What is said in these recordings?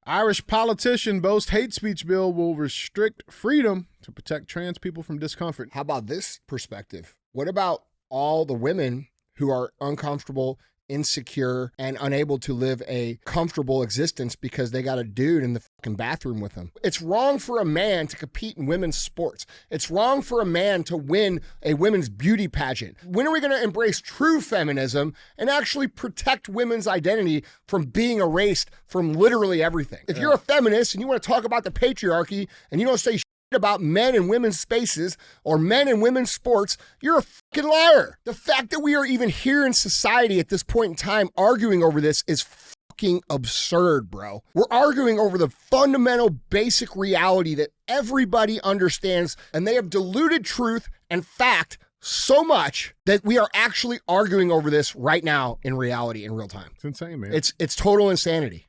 Irish politician boasts hate speech bill will restrict freedom to protect trans people from discomfort. How about this perspective? What about all the women who are uncomfortable, insecure, and unable to live a comfortable existence because they got a dude in the fucking bathroom with them? It's wrong for a man to compete in women's sports. It's wrong for a man to win a women's beauty pageant. When are we going to embrace true feminism and actually protect women's identity from being erased from literally everything? If you're a feminist and you want to talk about the patriarchy and you don't say about men and women's spaces or men and women's sports, you're a fucking liar. The fact that we are even here in society at this point in time arguing over this is fucking absurd, bro. We're arguing over the fundamental basic reality that everybody understands, and they have diluted truth and fact so much that we are actually arguing over this right now in reality, in real time. It's insane, man. It's total insanity.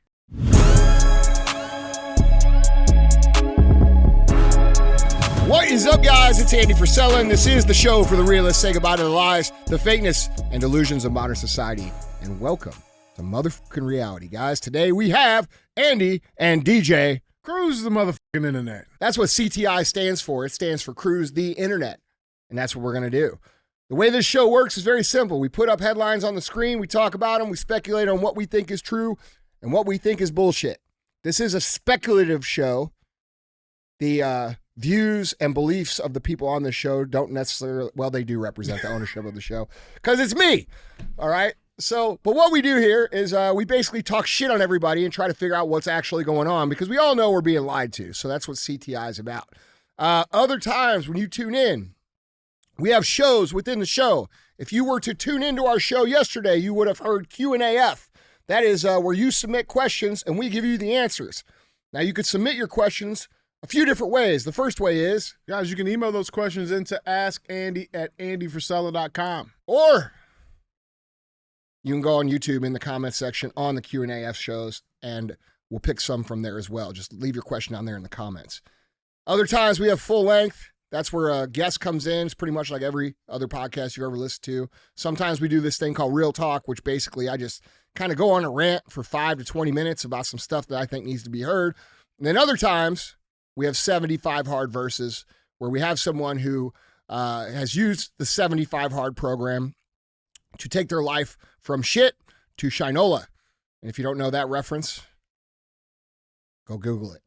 What is up, guys? It's Andy Frisella, and this is the show for the realists. Say goodbye to the lies, the fakeness, and delusions of modern society. And welcome to motherfucking reality, guys. Today we have Andy and DJ. Cruise the motherfucking internet. That's what CTI stands for. It stands for Cruise the Internet. And that's what we're going to do. The way this show works is very simple. We put up headlines on the screen, we talk about them, we speculate on what we think is true and what we think is bullshit. This is a speculative show. The views and beliefs of the people on the show don't necessarily, well, they do represent the ownership of the show because it's me. All right. So, but what we do here is we basically talk shit on everybody and try to figure out what's actually going on because we all know we're being lied to. So that's what CTI is about. Other times when you tune in, we have shows within the show. If you were to tune into our show yesterday, you would have heard Q&AF. That is where you submit questions and we give you the answers. Now you could submit your questions a few different ways. The first way is, guys, you can email those questions into askandy@andyfrisella.com. Or you can go on YouTube in the comment section on the Q&AF shows, and we'll pick some from there as well. Just leave your question down there in the comments. Other times we have full length. That's where a guest comes in. It's pretty much like every other podcast you ever listened to. Sometimes we do this thing called Real Talk, which basically I just kind of go on a rant for 5 to 20 minutes about some stuff that I think needs to be heard. And then other times we have 75 Hard Verses, where we have someone who has used the 75 Hard program to take their life from shit to shinola. And if you don't know that reference, go Google it.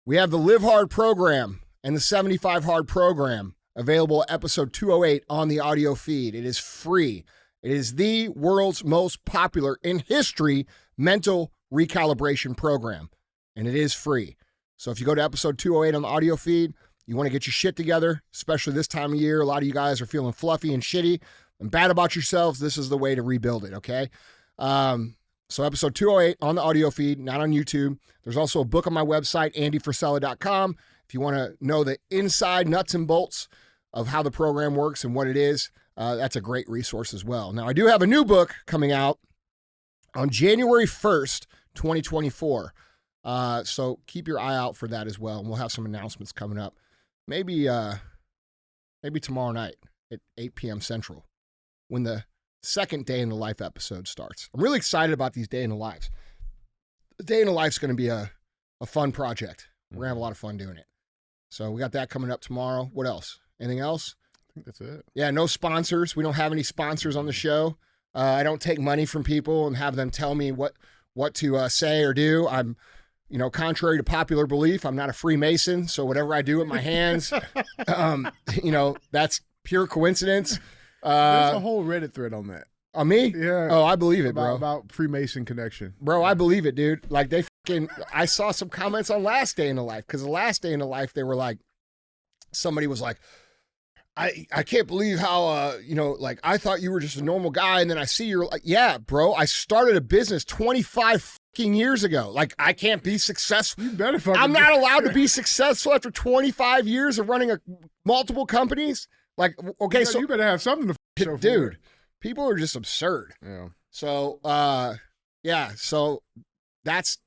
We have the Live Hard program and the 75 Hard program available at episode 208 on the audio feed. It is free. It is the world's most popular in history mental recalibration program, and it is free. So if you go to episode 208 on the audio feed, you want to get your shit together, especially this time of year. A lot of you guys are feeling fluffy and shitty and bad about yourselves. This is the way to rebuild it, okay? So episode 208 on the audio feed, not on YouTube. There's also a book on my website, andyfrisella.com. If you want to know the inside nuts and bolts of how the program works and what it is, that's a great resource as well. Now, I do have a new book coming out on January 1st, 2024. So keep your eye out for that as well. And we'll have some announcements coming up. Maybe tomorrow night at 8 p.m. Central when the second Day in the Life episode starts. I'm really excited about these Day in the Lives. The Day in the Life is going to be a fun project. We're going to have a lot of fun doing it. So we got that coming up tomorrow. What else? Anything else? I think that's it. Yeah, no sponsors. We don't have any sponsors on the show. I don't take money from people and have them tell me what to say or do. I'm contrary to popular belief, I'm not a Freemason, so whatever I do with my hands, that's pure coincidence. There's a whole Reddit thread on that. On me? Yeah. Oh, I believe it, bro. About Freemason connection. Bro, I believe it, dude. Like, I saw some comments on Last Day in the Life, because the Last Day in the Life, they were like, somebody was like, I can't believe how, I thought you were just a normal guy, and then I see you're like, yeah, bro, I started a business 25 years ago. Like, I can't be successful. You better fucking I'm not allowed to be successful after 25 years of running multiple companies. Like, okay, so you better have something to show for dude, it. People are just absurd. Yeah. So, so that's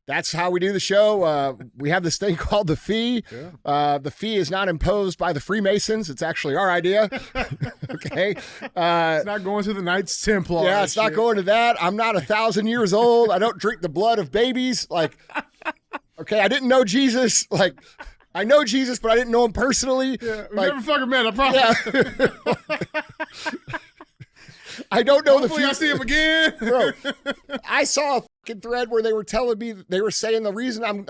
that's how we do the show. We have this thing called the fee. Yeah. The fee is not imposed by the Freemasons. It's actually our idea. Okay. It's not going to the Knights Templar. Yeah, it's not going to that. I'm not 1,000 years old. I don't drink the blood of babies. Like, okay, I didn't know Jesus. Like, I know Jesus, but I didn't know him personally. Yeah, we like, never fucking met, I promise. Yeah. I don't know Hopefully I see him again. Bro, I saw a fucking thread where they were telling me, they were saying the reason I'm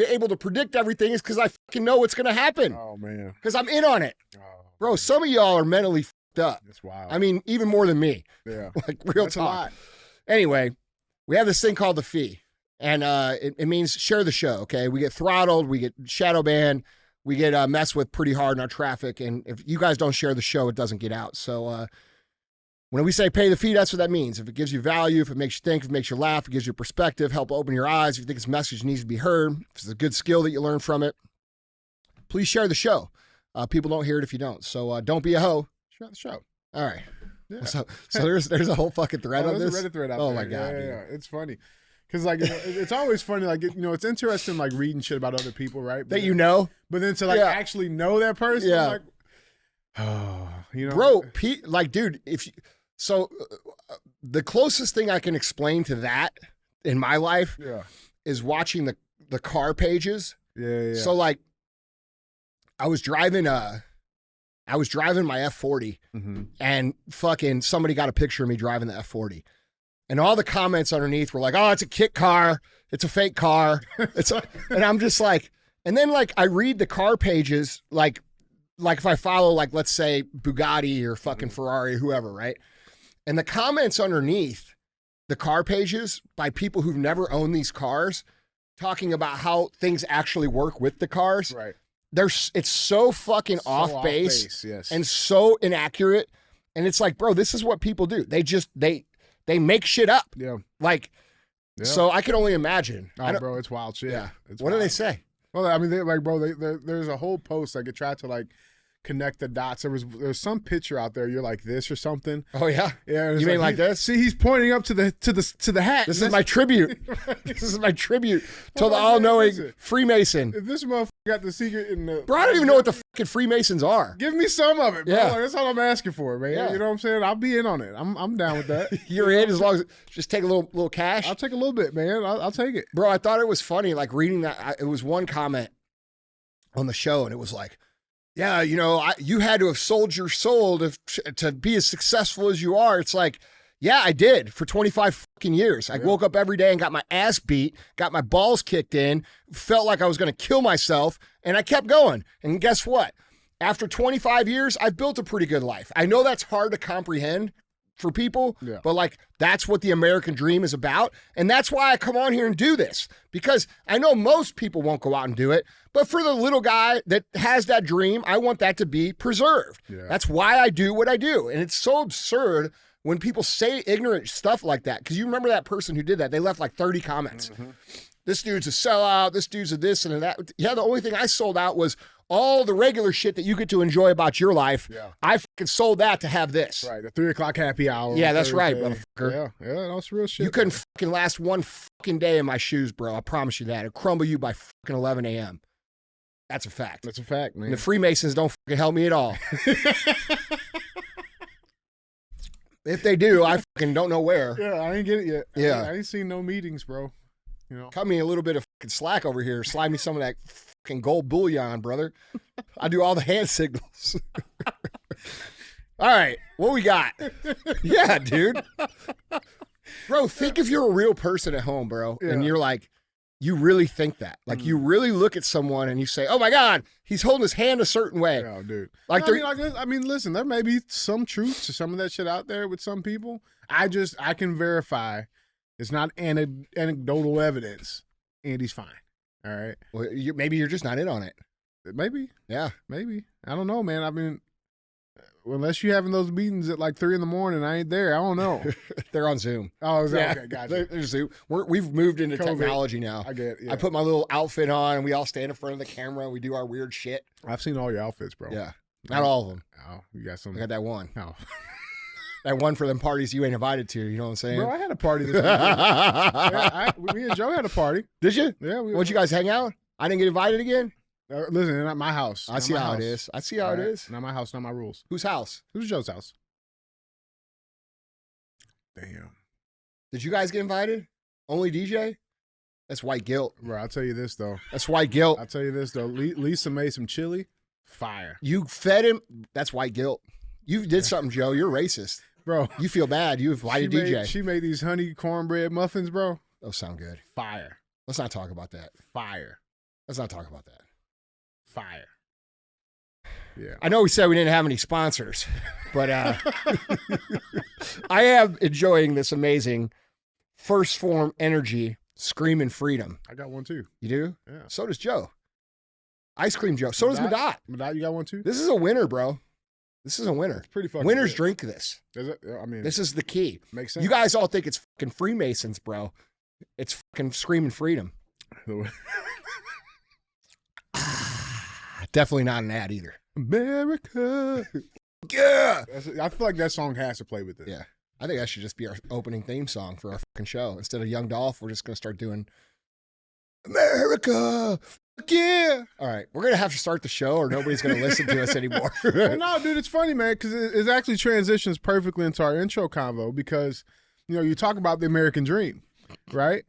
able to predict everything is because I fucking know what's going to happen. Oh, man. Because I'm in on it. Oh, bro, some of y'all are mentally fucked up. that's wild. I mean, even more than me. Yeah. Like, real That's a talk. lot. Anyway, we have this thing called the fee. And it means share the show, okay? We get throttled, we get shadow banned, we get messed with pretty hard in our traffic. And if you guys don't share the show, it doesn't get out. So when we say pay the fee, that's what that means. If it gives you value, if it makes you think, if it makes you laugh, it gives you perspective, help open your eyes, if you think this message needs to be heard, if it's a good skill that you learn from it, please share the show. People don't hear it if you don't. So don't be a hoe. Share the show. All right. Yeah. So there's a whole fucking thread on there's this. a Reddit thread out Oh there. my God, Yeah, dude. yeah. It's funny. Because, like, it's always funny. Like, it's interesting, like, reading shit about other people, right? But That you know? But then to, like, Yeah. actually know that person, Yeah. like, oh, Bro, like, dude, the closest thing I can explain to that in my life Yeah. is watching the car pages. Yeah. So, like, I was driving my F40 Mm-hmm. and fucking somebody got a picture of me driving the F40. And all the comments underneath were like, oh, it's a kit car. It's a fake car. And I'm just like, and then like I read the car pages, like if I follow, like, let's say Bugatti or fucking Ferrari, whoever, right? And the comments underneath the car pages by people who've never owned these cars talking about how things actually work with the cars. Right. It's so fucking So off base yes. and so inaccurate. And it's like, bro, this is what people do. They make shit up. Yeah. Like, Yeah. so I can only imagine. Oh, bro, it's wild shit. Yeah. It's What do wild. they say? Well, I mean, there's a whole post, like, it tried to, like, connect the dots. There's some picture out there. You're like this or something. Oh yeah. Yeah. You mean like this? See, he's pointing up to the hat. This is my tribute. This is my tribute to the all-knowing Freemason. If this motherfucker got the secret in the Bro, I don't even know what the fucking Freemasons are. Give me some of it, bro. Yeah. Like, that's all I'm asking for, man. Yeah. You know what I'm saying? I'll be in on it. I'm down with that. You're in as long as just take a little cash. I'll take a little bit, man. I'll take it. Bro, I thought it was funny, like reading that. It was one comment on the show, and it was like, yeah, you had to have sold your soul to be as successful as you are. It's like, yeah, I did for 25 fucking years. I woke up every day and got my ass beat, got my balls kicked in, felt like I was going to kill myself, and I kept going. And guess what? After 25 years, I built a pretty good life. I know that's hard to comprehend for people, but like that's what the American dream is about. And that's why I come on here and do this, because I know most people won't go out and do it. But for the little guy that has that dream, I want that to be preserved. Yeah. That's why I do what I do. And it's so absurd when people say ignorant stuff like that. Because you remember that person who did that. They left like 30 comments. Mm-hmm. This dude's a sellout. This dude's a this and a that. Yeah, the only thing I sold out was all the regular shit that you get to enjoy about your life. Yeah. I fucking sold that to have this. Right, the 3 o'clock happy hour. Yeah, that's right, motherfucker. Yeah, that's real shit. You couldn't fucking last one fucking day in my shoes, bro. I promise you that. It'll crumble you by fucking 11 a.m. That's a fact. That's a fact, man. And the Freemasons don't fucking help me at all. If they do, I fucking don't know where. Yeah, I ain't get it yet. Yeah. I ain't seen no meetings, bro. Cut me a little bit of fucking slack over here. Slide me some of that fucking gold bullion, brother. I do all the hand signals. All right, what we got? Yeah, dude. Bro, think if you're a real person at home, bro, and you're like, you really think that. Like, you really look at someone and you say, oh my God, he's holding his hand a certain way. Oh, dude. Like, I mean, listen, there may be some truth to some of that shit out there with some people. I can verify it's not anecdotal evidence. Andy's fine. All right. Well, maybe you're just not in on it. Maybe. Yeah. Maybe. I don't know, man. I mean, unless you're having those meetings at like 3 a.m, I ain't there. I don't know. They're on Zoom. Oh, is that okay? Gotcha. They're Zoom. We've moved into COVID. technology now. I get it. Yeah. I put my little outfit on and we all stand in front of the camera and we do our weird shit. I've seen all your outfits, bro. Yeah. Not all of them. Oh, you got some. I got that one. Oh. That one for them parties you ain't invited to. You know what I'm saying? Bro, I had a party this weekend. Yeah, me and Joe had a party. Did you? Yeah. What'd you guys hang out? I didn't get invited again? Listen, not my house. I see how it is. I see how it is. Not my house, not my rules. Whose house? It was Joe's house. Damn. Did you guys get invited? Only DJ? That's white guilt. Bro, I'll tell you this, though. That's white guilt. I'll tell you this, though. Lisa made some chili. Fire. You fed him. That's white guilt. You did something, Joe. You're racist. Bro. You feel bad. You invited DJ. She made these honey cornbread muffins, bro. Those sound good. Fire. Let's not talk about that. Fire. Let's not talk about that. Fire. Yeah. I know we said we didn't have any sponsors, but I am enjoying this amazing First Form Energy Screaming Freedom. I got one too. You do? Yeah. So does Joe. Ice Cream Joe. So does Madot. Madot, you got one too? This is a winner, bro. This is a winner. It's pretty fucking Winners good. drink this. Is it? I mean, This is the key. makes sense. You guys all think it's fucking Freemasons, bro. It's fucking Screaming Freedom. Definitely not an ad either. America. Yeah. I feel like that song has to play with this. Yeah. I think that should just be our opening theme song for our fucking show. Instead of Young Dolph, we're just going to start doing America. Fuck yeah. All right. We're going to have to start the show or nobody's going to listen to us anymore. Well, no, dude, it's funny, man, because it actually transitions perfectly into our intro convo because, you talk about the American dream, right?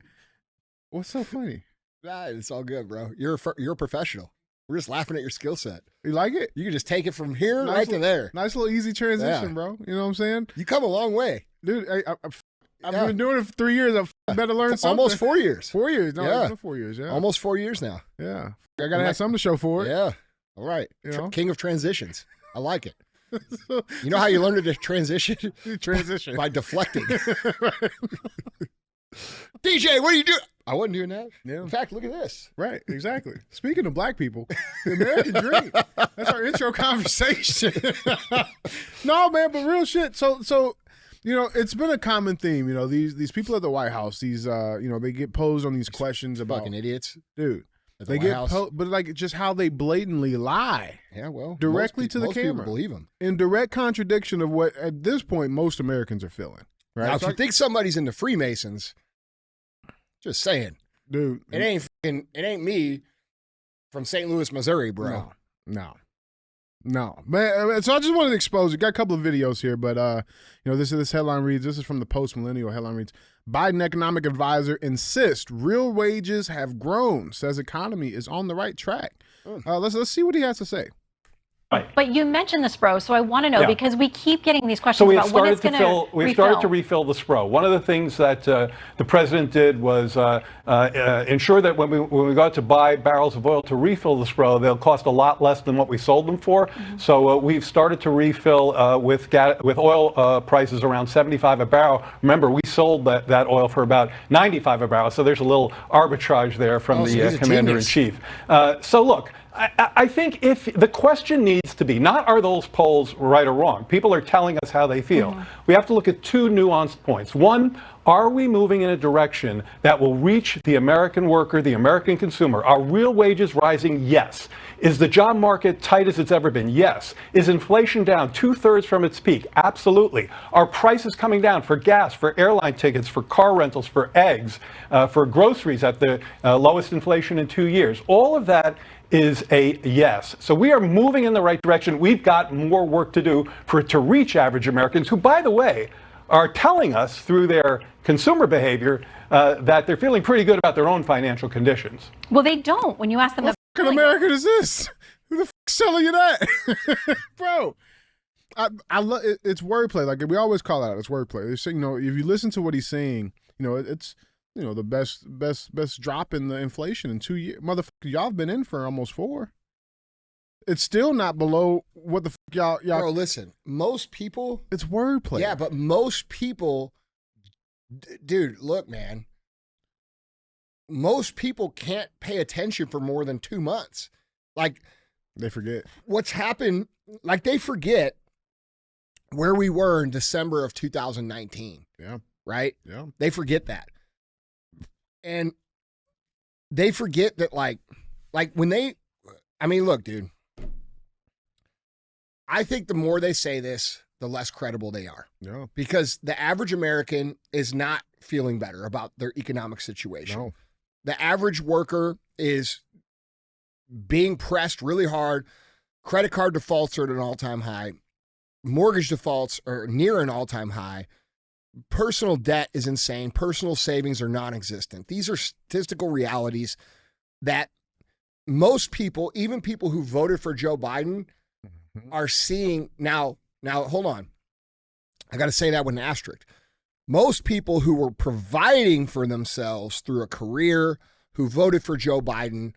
What's so funny? Nah, it's all good, bro. You're a professional. We're just laughing at your skill set. You like it? You can just take it from here Nice right to there. Nice little easy transition, Yeah. bro. You know what I'm saying? You come a long way. Dude, I've Yeah. been doing it for 3 years. I've better learn something. Almost 4 years. 4 years. No, Yeah. it's been 4 years, yeah. Almost 4 years now. Yeah. I got to have something to show for it. Yeah. All right. You know? King of transitions. I like it. You know how you learn to transition? Transition. By deflecting. DJ, what are you doing? I wasn't doing that. Yeah. In fact, look at this. Right, exactly. Speaking of black people, the American dream. That's our intro conversation. No, man, but real shit. So it's been a common theme. These people at the White House, these they get posed on these questions about Fucking idiots. dude. At the They White get House. but like just how they blatantly lie Yeah, well. directly most to the most people camera. believe them. in direct contradiction of what at this point most Americans are feeling. Right? Now, if So you think somebody's into Freemasons, just saying. dude, It ain't me from St. Louis, Missouri, bro. No. Man, so I just wanted to expose it. Got a couple of videos here, but this headline reads, this is from the Post Millennial. Headline reads, Biden economic advisor insists real wages have grown, says economy is on the right track. Let's see what he has to say. Right. But you mentioned the SPRO, so I want to know, Yeah. because we keep getting these So questions we have about when started it's to going fill. We've started to refill the SPRO. One of the things that the president did was ensure that when we got to buy barrels of oil to refill the SPRO, they'll cost a lot less than what we sold them for. Mm-hmm. So we've started to refill with oil prices around 75 a barrel. Remember, we sold that oil for about 95 a barrel. So there's a little arbitrage there from so he's the a commander in genius. chief. So look. I think if the question needs to be not are those polls right or wrong? People are telling us how they feel. We have to look at two nuanced points. One, are we moving in a direction that will reach the American worker, the American consumer? Are real wages rising? Yes. Is the job market tight as it's ever been? Yes. Is inflation down 2/3 from its peak? Absolutely. Are prices coming down for gas, for airline tickets, for car rentals, for eggs, for groceries at the lowest inflation in 2 years? All of that is a yes. So we are moving in the right direction. We've got more work to do for it to reach average Americans who, by the way, are telling us through their consumer behavior that they're feeling pretty good about their own financial conditions. Well, they don't when you ask them. What fucking American is this? Who the fuck's telling you that? Bro, I love it's wordplay. Like we always call out, it's wordplay. It's, if you listen to what he's saying, it's the best drop in the inflation in 2 years. Motherfucker, y'all have been in for almost 4. It's still not below what the fuck y'all. Bro, listen. Most people. It's wordplay. Yeah, but most people. Dude, look, man. Most people can't pay attention for more than 2 months. Like, they forget what's happened. Like, they forget where we were in December of 2019. Yeah. Right? Yeah. They forget that. And they forget that, like when look, dude, I think the more they say this, the less credible they are. Yeah. Because the average American is not feeling better about their economic situation. No. The average worker is being pressed really hard. Credit card defaults are at an all-time high. Mortgage defaults are near an all-time high. Personal debt is insane. Personal savings are non-existent. These are statistical realities that most people, even people who voted for Joe Biden, are seeing now. Now, hold on. I got to say that with an asterisk. Most people who were providing for themselves through a career, who voted for Joe Biden,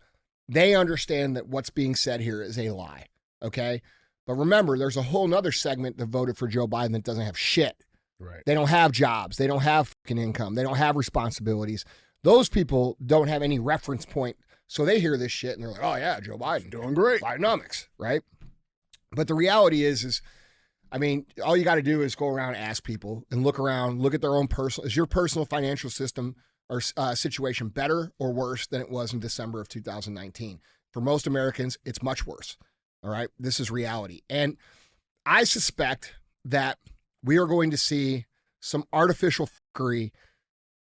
they understand that what's being said here is a lie, okay? But remember, there's a whole nother segment that voted for Joe Biden that doesn't have shit. Right. They don't have jobs. They don't have fucking income. They don't have responsibilities. Those people don't have any reference point. So they hear this shit and they're like, oh yeah, Joe Biden. Doing great. Bidenomics, right? But the reality is, I mean, all you got to do is go around and ask people and look around, look at their own personal, is your personal financial system or situation better or worse than it was in December of 2019? For most Americans, it's much worse. All right. This is reality. And I suspect that we are going to see some artificial fuckery.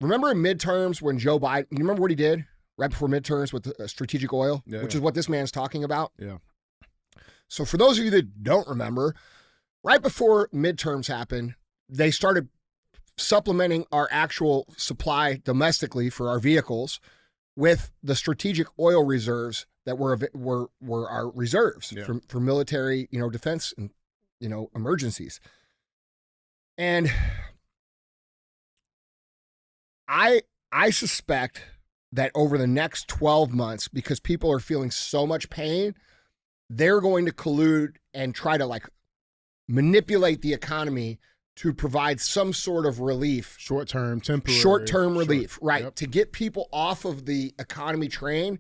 Remember in midterms when Joe Biden, you remember what he did right before midterms with the strategic oil, which is what this man's talking about? Yeah. So for those of you that don't remember, right before midterms happened, they started supplementing our actual supply domestically for our vehicles with the strategic oil reserves that were our reserves for military, defense and, emergencies. And I suspect that over the next 12 months, because people are feeling so much pain, they're going to collude and try to manipulate the economy to provide some sort of relief. Short-term, temporary. Short-term relief, right. Yep. To get people off of the economy train.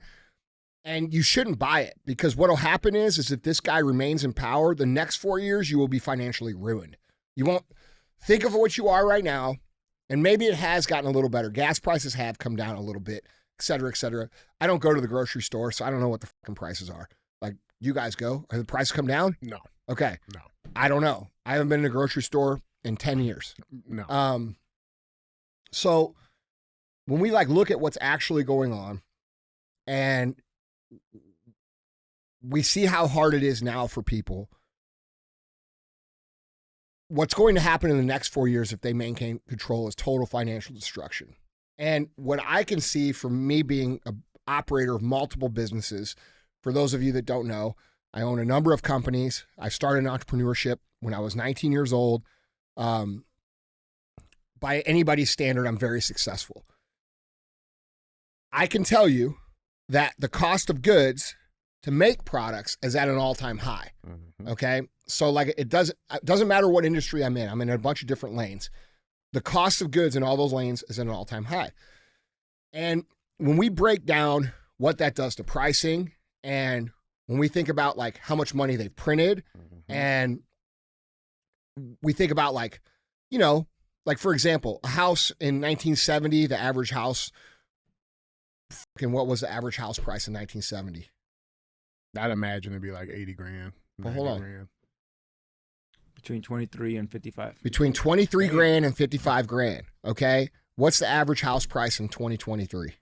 And you shouldn't buy it, because what will happen is if this guy remains in power, the next 4 years, you will be financially ruined. You won't think of what you are right now. And maybe it has gotten a little better. Gas prices have come down a little bit, et cetera, et cetera. I don't go to the grocery store, so I don't know what the fucking prices are. Like, you guys go. Have the prices come down? No. Okay. No. I don't know. I haven't been in a grocery store in 10 years. No. So when we look at what's actually going on and we see how hard it is now for people, what's going to happen in the next 4 years if they maintain control is total financial destruction. And what I can see from me being an operator of multiple businesses, for those of you that don't know, I own a number of companies. I started entrepreneurship when I was 19 years old. By anybody's standard, I'm very successful. I can tell you that the cost of goods to make products is at an all-time high. Mm-hmm. Okay? So it doesn't matter what industry I'm in. I'm in a bunch of different lanes. The cost of goods in all those lanes is at an all-time high. And when we break down what that does to pricing, and when we think about how much money they've printed, mm-hmm. and we think about for example, a house in 1970, the average house, what was the average house price in 1970? I'd imagine it'd be like 80 grand. Well, hold on. Grand. Between 23 and 55. Between 23 grand and 55 grand. Okay. What's the average house price in 2023?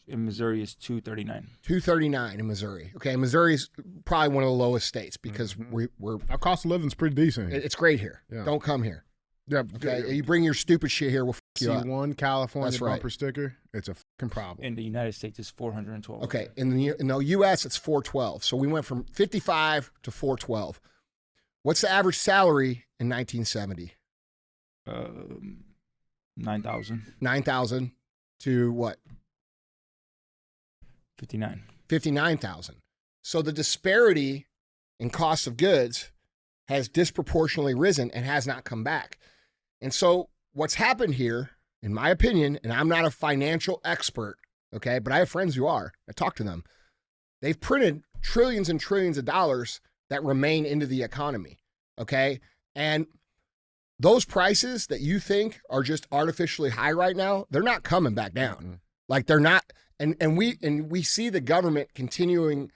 In Missouri is 239. 239 in Missouri. Okay. Missouri is probably one of the lowest states because mm-hmm. we're our cost of living's pretty decent here. It's great here. Yeah. Don't come here. Yeah. Okay. You bring your stupid shit here, we'll fuck you up. C1 California That's right. bumper sticker. It's a fucking problem. In the United States, it's 412. Okay. In the U.S., it's 412. So we went from 55 to 412. What's the average salary in 1970? 9,000. 9,000 to what? 59. 59,000. So the disparity in cost of goods has disproportionately risen and has not come back. And so what's happened here, in my opinion, and I'm not a financial expert, okay, but I have friends who are. I talk to them. They've printed trillions and trillions of dollars that remain into the economy, okay? And those prices that you think are just artificially high right now, they're not coming back down. Mm-hmm. They're not, and we see the government continuing,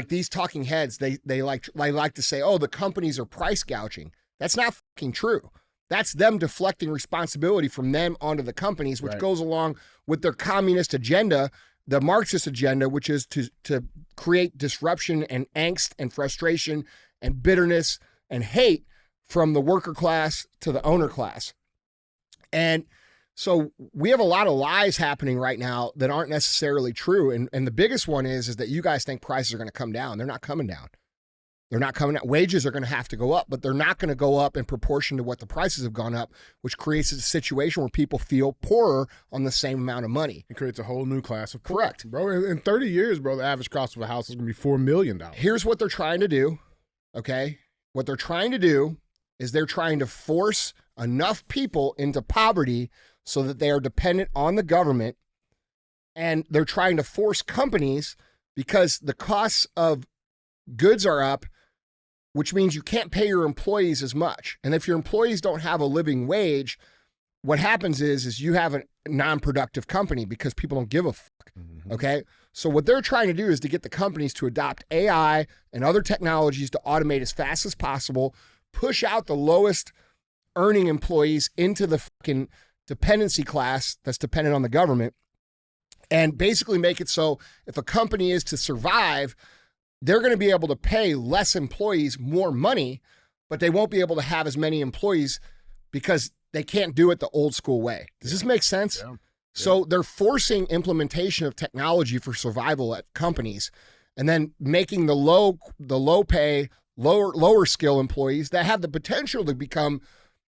these talking heads, they like to say, oh, the companies are price gouging. That's not fucking true. That's them deflecting responsibility from them onto the companies, which goes along with their communist agenda, the Marxist agenda, which is to create disruption and angst and frustration and bitterness and hate from the worker class to the owner class. And so we have a lot of lies happening right now that aren't necessarily true. And the biggest one is that you guys think prices are going to come down. They're not coming down. They're not coming out. Wages are going to have to go up, but they're not going to go up in proportion to what the prices have gone up, which creates a situation where people feel poorer on the same amount of money. It creates a whole new class of Correct. Bro, in 30 years, bro, the average cost of a house is going to be $4 million. Here's what they're trying to do, okay? What they're trying to do is they're trying to force enough people into poverty so that they are dependent on the government, and they're trying to force companies because the costs of goods are up, which means you can't pay your employees as much. And if your employees don't have a living wage, what happens is you have a non-productive company because people don't give a fuck, okay? So what they're trying to do is to get the companies to adopt AI and other technologies to automate as fast as possible, push out the lowest earning employees into the fucking dependency class that's dependent on the government, and basically make it so if a company is to survive, they're going to be able to pay less employees more money, but they won't be able to have as many employees because they can't do it the old school way. Does this make sense? Yeah. So they're forcing implementation of technology for survival at companies, and then making the low pay, lower skill employees that have the potential to become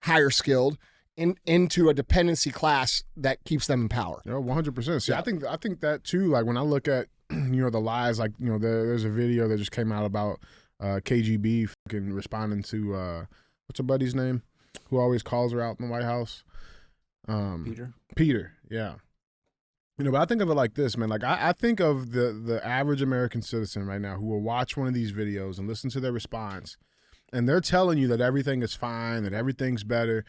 higher skilled into a dependency class that keeps them in power. Yeah, 100%. See, I think that too, like when I look at, the lies, like, there's a video that just came out about KGB fucking responding to, what's her buddy's name? Who always calls her out in the White House? Peter, yeah. But I think of it like this, man. Like I think of the average American citizen right now who will watch one of these videos and listen to their response, and they're telling you that everything is fine, that everything's better,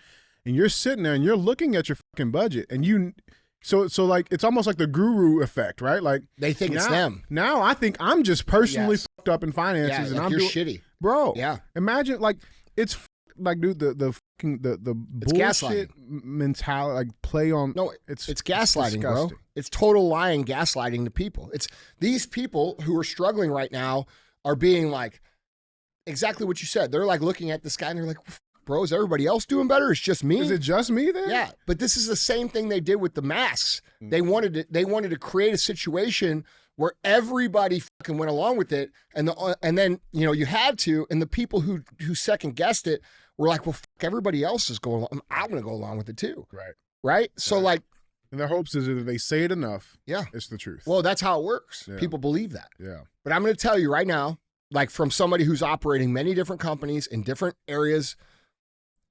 and you're sitting there and you're looking at your fucking budget, and so like it's almost like the guru effect, right? Like they think it's them. Now I think I'm just personally fucked up in finances, and like I'm you're shitty, bro. Yeah, imagine like it's like, dude, the bullshit gaslighting mentality, like play on. No, it's gaslighting, bro. It's total lying, gaslighting to people. It's these people who are struggling right now are being like exactly what you said. They're like looking at this guy and they're like, bro, is everybody else doing better? It's just me. Is it just me then? Yeah, but this is the same thing they did with the masks. They wanted to create a situation where everybody fucking went along with it, and then you had to, and the people who second guessed it were like, well, fuck, everybody else is going along. I'm going to go along with it too. Right. So like, and their hopes is that if they say it enough, yeah, it's the truth. Well, that's how it works. Yeah. People believe that. Yeah. But I'm going to tell you right now, like from somebody who's operating many different companies in different areas,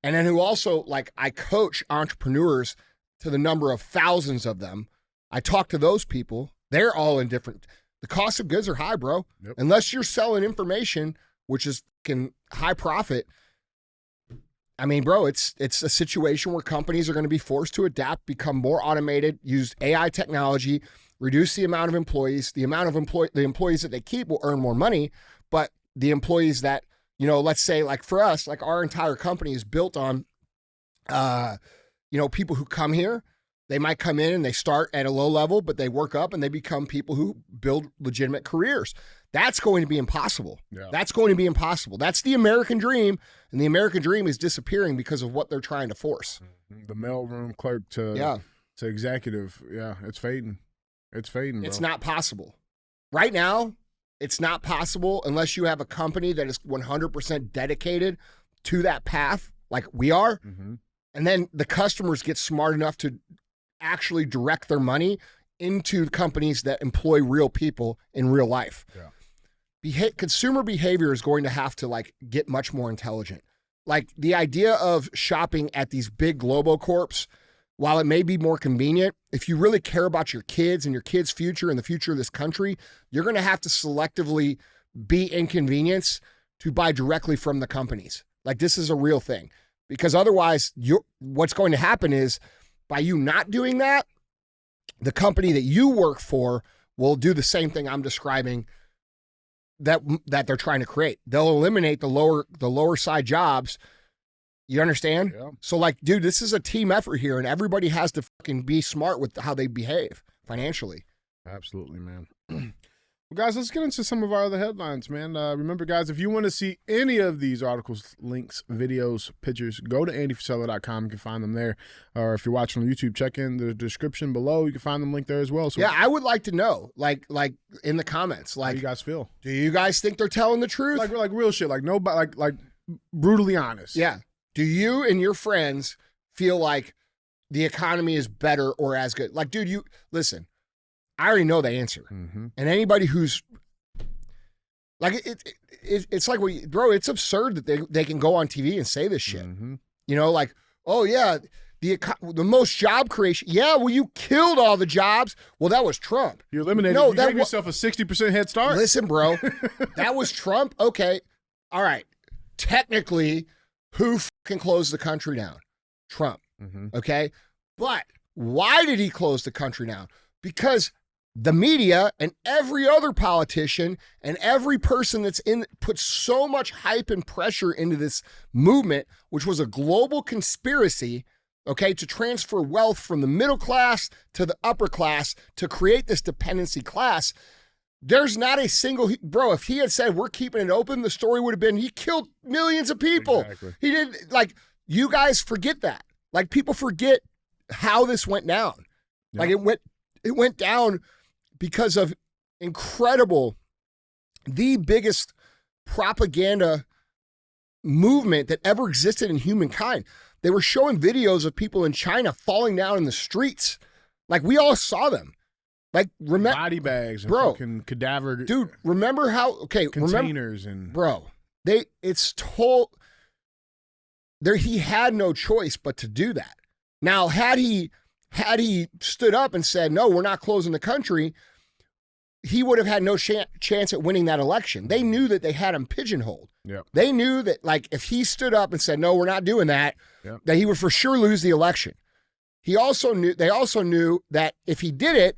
and then who also, like, I coach entrepreneurs to the number of thousands of them. I talk to those people. They're all in different. The cost of goods are high, bro. Yep. Unless you're selling information, which is high profit. I mean, bro, it's a situation where companies are going to be forced to adapt, become more automated, use AI technology, reduce the amount of employees. The employees that they keep will earn more money, but the employees that, let's say, like for us, like our entire company is built on, people who come here. They might come in and they start at a low level, but they work up and they become people who build legitimate careers. That's going to be impossible. Yeah. That's going to be impossible. That's the American dream, and the American dream is disappearing because of what they're trying to force. The mailroom clerk to executive. Yeah, it's fading. It's fading, bro. It's not possible. Right now, it's not possible unless you have a company that is 100% dedicated to that path, like we are. Mm-hmm. And then the customers get smart enough to actually direct their money into companies that employ real people in real life. Yeah. Consumer behavior is going to have to get much more intelligent. Like the idea of shopping at these big Globocorps, while it may be more convenient, if you really care about your kids and your kids' future and the future of this country, you're going to have to selectively be inconvenienced to buy directly from the companies. Like this is a real thing, because otherwise what's going to happen is by you not doing that, the company that you work for will do the same thing I'm describing that they're trying to create. They'll eliminate the lower side jobs You understand? Yeah. So, like, dude, this is a team effort here, and everybody has to fucking be smart with how they behave financially. Absolutely, man. Well, guys, let's get into some of our other headlines, man. Remember, guys, if you want to see any of these articles, links, videos, pictures, go to andyfrisella.com. You can find them there. Or if you're watching on YouTube, check in the description below. You can find them linked there as well. So Yeah, I would like to know, like in the comments, how like, you guys feel? do you guys think they're telling the truth? Like real shit. Like nobody, like brutally honest. Yeah. Do you and your friends feel like the economy is better or as good? Like, dude, listen, I already know the answer. Mm-hmm. And anybody who's like, it's like, bro, it's absurd that they can go on TV and say this shit. Mm-hmm. You know, like, oh yeah, the most job creation. Yeah, well, you killed all the jobs. Well, that was Trump. You eliminated. No, you gave yourself a 60% head start. Listen, bro, that was Trump. Okay, all right. Technically, who can close the country down? Trump. Mm-hmm. Okay, but why did he close the country down? Because the media and every other politician and every person that's put so much hype and pressure into this movement, which was a global conspiracy, okay, to transfer wealth from the middle class to the upper class to create this dependency class. There's not a single, bro, if he had said, we're keeping it open, the story would have been, he killed millions of people. Exactly. He did, like, you guys forget that. Like, people forget how this went down. Yep. Like, it went down because of the biggest propaganda movement that ever existed in humankind. They were showing videos of people in China falling down in the streets. Like, we all saw them. Like, remember body bags and bro, fucking cadaver. Dude, remember how, containers and bro, he had no choice but to do that. Now, had he stood up and said, no, we're not closing the country, he would have had no chance at winning that election. They knew that they had him pigeonholed. Yep. They knew that, like, if he stood up and said, no, we're not doing that, Yep. that he would for sure lose the election. They also knew that if he did it,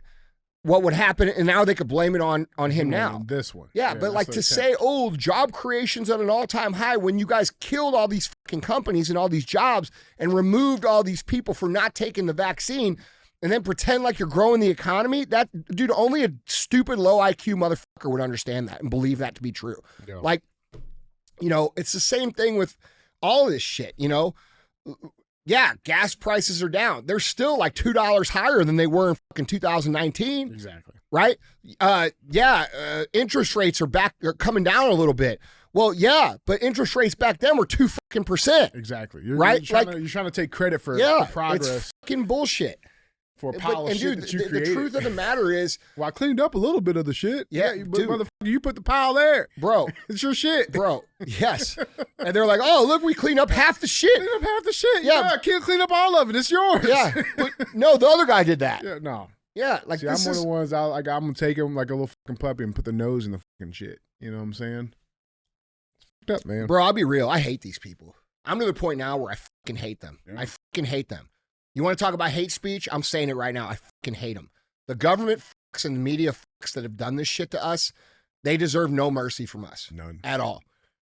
what would happen, and now they could blame it on him now. This one. Yeah, but like to say, oh, job creation's at an all-time high when you guys killed all these fucking companies and all these jobs and removed all these people for not taking the vaccine and then pretend like you're growing the economy, that, dude, only a stupid low IQ motherfucker would understand that and believe that to be true. Yeah. Like, you know, it's the same thing with all this shit, you know? Yeah, gas prices are down. They're still like $2 higher than they were in fucking 2019. Exactly. Right? Interest rates are coming down a little bit. Well, yeah, but interest rates back then were 2%. Exactly. Right? You're trying to take credit for progress. It's fucking bullshit. For a pile of shit that you created. The truth of the matter is, well, I cleaned up a little bit of the shit. Yeah, but dude. motherfucker, you put the pile there, bro. It's your shit, bro. Yes, and they're like, "Oh, look, we cleaned up half the shit." Clean up half the shit. Yeah, I can't clean up all of it. It's yours. Yeah, but no, the other guy did that. Yeah, no. Yeah, like see, I'm one of the ones. I'm gonna take him like a little fucking puppy and put the nose in the fucking shit. You know what I'm saying? It's fucked up, man. Bro, I'll be real. I hate these people. I'm to the point now where I fucking hate them. Yeah. I fucking hate them. You want to talk about hate speech? I'm saying it right now. I fucking hate them. The government fucks and the media fucks that have done this shit to us, they deserve no mercy from us. None. At all.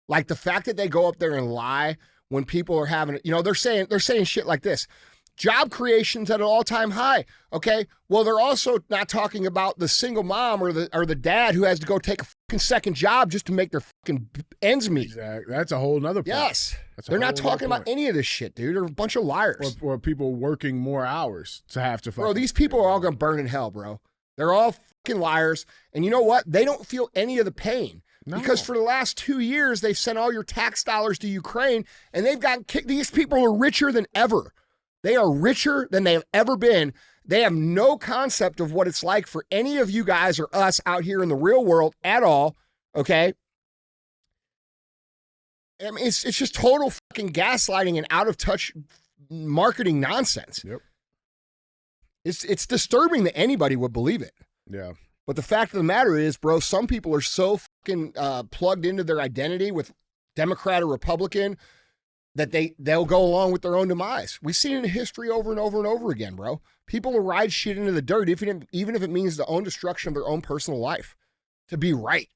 Like the fact that they go up there and lie when people are having, you know, they're saying shit like this. Job creation's at an all-time high. Okay. Well, they're also not talking about the single mom or the dad who has to go take a fucking second job just to make their fucking ends meet. Exactly. That's a whole nother point. Yes. They're not talking about any of this shit, dude. They're a bunch of liars. Or people working more hours to have to fucking. Bro, these people are all going to burn in hell, bro. They're all fucking liars. And you know what? They don't feel any of the pain. No. Because for the last 2 years, they've sent all your tax dollars to Ukraine and they've gotten kicked. These people are richer than ever. They are richer than they've ever been. They have no concept of what it's like for any of you guys or us out here in the real world at all, okay? I mean, it's just total fucking gaslighting and out-of-touch marketing nonsense. Yep. It's disturbing that anybody would believe it. Yeah. But the fact of the matter is, bro, some people are so fucking plugged into their identity with Democrat or Republican that they'll go along with their own demise. We've seen it in history over and over and over again, bro. People will ride shit into the dirt, even if it means the own destruction of their own personal life, to be right.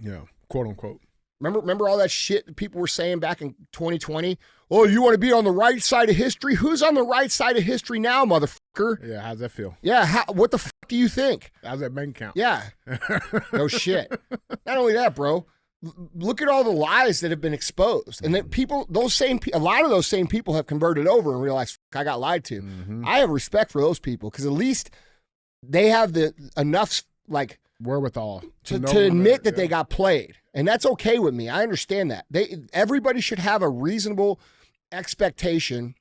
Yeah, quote unquote. Remember all that shit that people were saying back in 2020? Oh, you want to be on the right side of history? Who's on the right side of history now, motherfucker? Yeah, how's that feel? Yeah, what the fuck do you think? How's that bank account? Yeah. No shit. Not only that, bro. Look at all the lies that have been exposed. And that people, a lot of those same people have converted over and realized, I got lied to. Mm-hmm. I have respect for those people because at least they have enough, like, wherewithal to admit that they got played. And that's okay with me. I understand that. Everybody should have a reasonable expectation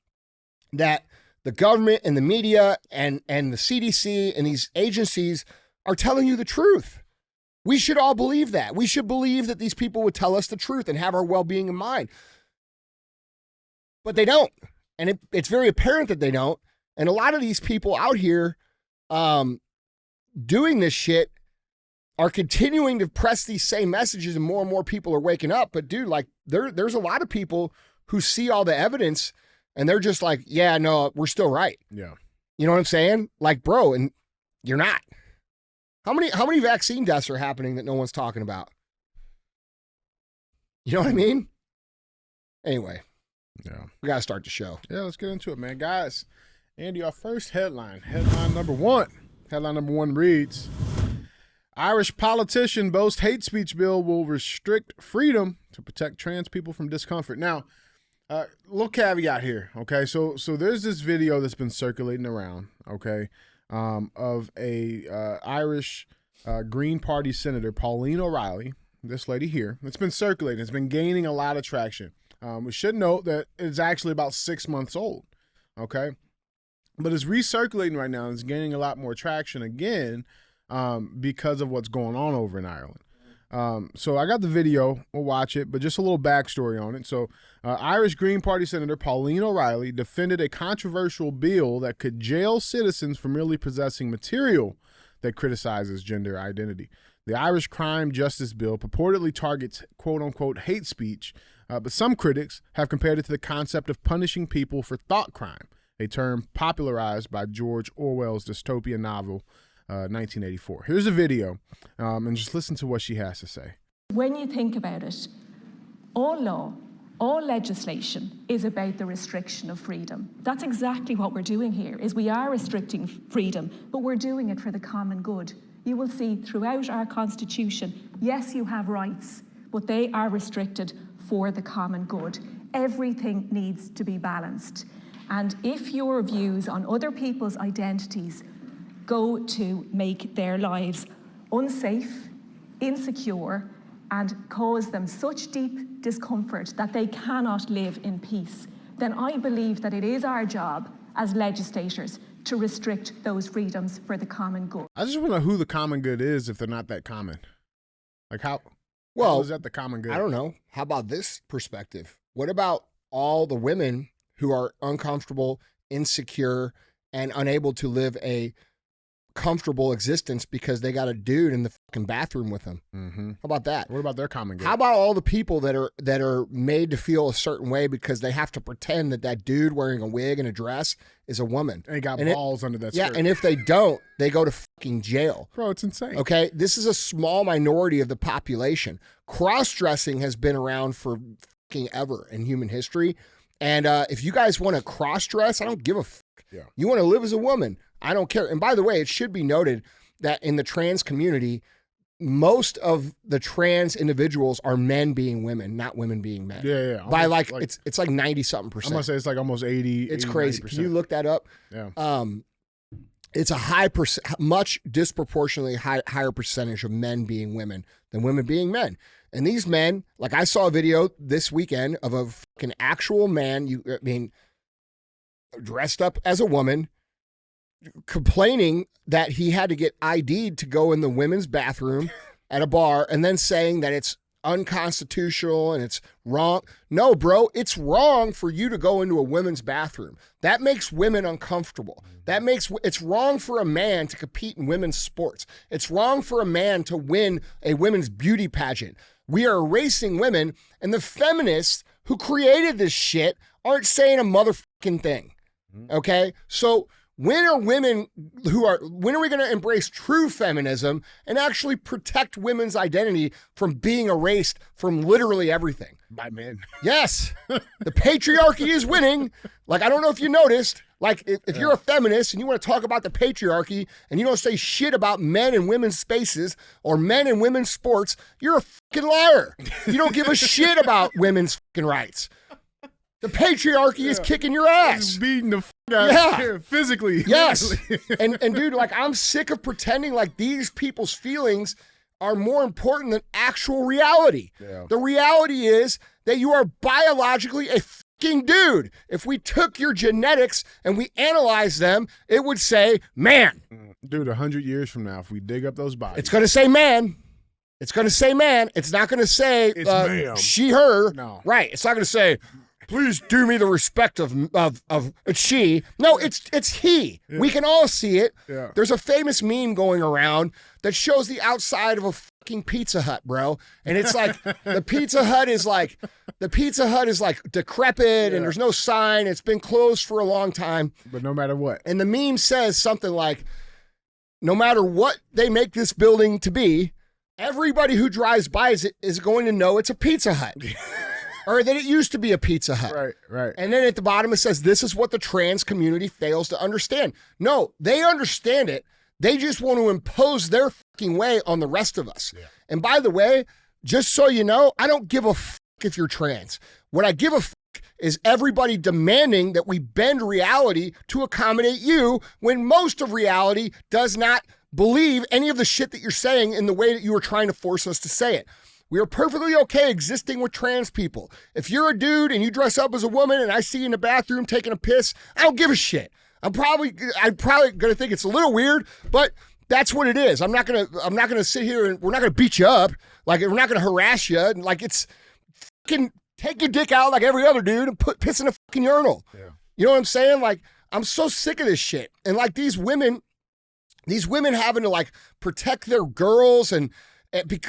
that the government and the media and the CDC and these agencies are telling you the truth. We should all believe that. We should believe that these people would tell us the truth and have our well-being in mind. But they don't. And it's very apparent that they don't. And a lot of these people out here doing this shit are continuing to press these same messages, and more people are waking up. But dude, like there's a lot of people who see all the evidence and they're just like, yeah, no, we're still right. Yeah. You know what I'm saying? Like, bro, and you're not. How many vaccine deaths are happening that no one's talking about? You know what I mean? Anyway. Yeah. We got to start the show. Yeah, let's get into it, man. Guys, Andy, our first headline. Headline number one. Headline number one reads, Irish politician boasts hate speech bill will restrict freedom to protect trans people from discomfort. Now, little caveat here, okay? So there's this video that's been circulating around, okay, of a Irish Green Party senator, Pauline O'Reilly, this lady here. It's been circulating. It's been gaining a lot of traction. We should note that it's actually about 6 months old, okay? But it's recirculating right now and it's gaining a lot more traction again because of what's going on over in Ireland. So I got the video. We'll watch it, but just a little backstory on it. So Irish Green Party Senator Pauline O'Reilly defended a controversial bill that could jail citizens for merely possessing material that criticizes gender identity. The Irish Crime Justice Bill purportedly targets quote-unquote hate speech, but some critics have compared it to the concept of punishing people for thought crime, a term popularized by George Orwell's dystopian novel, 1984. Here's a video, and just listen to what she has to say. When you think about it, all law, all legislation is about the restriction of freedom. That's exactly what we're doing here, is we are restricting freedom, but we're doing it for the common good. You will see throughout our Constitution, yes, you have rights, but they are restricted for the common good. Everything needs to be balanced. And if your views on other people's identities go to make their lives unsafe, insecure, and cause them such deep discomfort that they cannot live in peace, then I believe that it is our job as legislators to restrict those freedoms for the common good. I just want to know who the common good is if they're not that common. Like how is that the common good? I don't know. How about this perspective? What about all the women who are uncomfortable, insecure, and unable to live a comfortable existence because they got a dude in the fucking bathroom with them? Mm-hmm. How about that? What about their common good? How about all the people that are made to feel a certain way because they have to pretend that dude wearing a wig and a dress is a woman? And he got balls under that skirt. Yeah, and if they don't, they go to fucking jail. Bro, it's insane. Okay, this is a small minority of the population. Cross-dressing has been around for fucking ever in human history. And if you guys want to cross-dress, I don't give a fuck. Yeah. You want to live as a woman, I don't care. And by the way, it should be noted that in the trans community, most of the trans individuals are men being women, not women being men. Yeah. By like it's like 90-something%. I'm gonna say it's like almost 80. It's 80, crazy. 90%. Can you look that up? Yeah. It's a much disproportionately higher percentage of men being women than women being men. And these men, like I saw a video this weekend of a fucking actual man, dressed up as a woman, complaining that he had to get ID'd to go in the women's bathroom at a bar and then saying that it's unconstitutional and it's wrong. No, bro, it's wrong for you to go into a women's bathroom. That makes women uncomfortable. It's wrong for a man to compete in women's sports. It's wrong for a man to win a women's beauty pageant. We are erasing women, and the feminists who created this shit aren't saying a motherfucking thing. Okay? So when are we going to embrace true feminism and actually protect women's identity from being erased from literally everything? By men. Yes. The patriarchy is winning. Like, I don't know if you noticed, like, if you're a feminist and you want to talk about the patriarchy and you don't say shit about men and women's spaces or men and women's sports, you're a fucking liar. You don't give a shit about women's fucking rights. The patriarchy is kicking your ass. He's beating the out here physically. Yes. and dude, like, I'm sick of pretending like these people's feelings are more important than actual reality. Yeah. The reality is that you are biologically a fucking dude. If we took your genetics and we analyzed them, it would say man. Dude, 100 years from now, if we dig up those bodies. It's going to say man. It's going to say man. It's not going to say ma'am. she, her. No. Right. It's not going to say, please do me the respect of she. No, it's he. Yeah. We can all see it. Yeah. There's a famous meme going around that shows the outside of a fucking Pizza Hut, bro. And it's like the Pizza Hut is like decrepit and there's no sign. It's been closed for a long time. But no matter what. And the meme says something like, no matter what they make this building to be, everybody who drives by it is going to know it's a Pizza Hut. Or that it used to be a Pizza Hut. Right, right. And then at the bottom it says, this is what the trans community fails to understand. No, they understand it. They just want to impose their fucking way on the rest of us. Yeah. And by the way, just so you know, I don't give a fuck if you're trans. What I give a fuck is everybody demanding that we bend reality to accommodate you when most of reality does not believe any of the shit that you're saying in the way that you are trying to force us to say it. We are perfectly okay existing with trans people. If you're a dude and you dress up as a woman and I see you in the bathroom taking a piss, I don't give a shit. I'm probably gonna think it's a little weird, but that's what it is. I'm not gonna sit here and we're not gonna beat you up. Like, we're not gonna harass you. And like, it's fucking take your dick out like every other dude and piss in a fucking urinal. Yeah. You know what I'm saying? Like, I'm so sick of this shit. And like these women having to like protect their girls and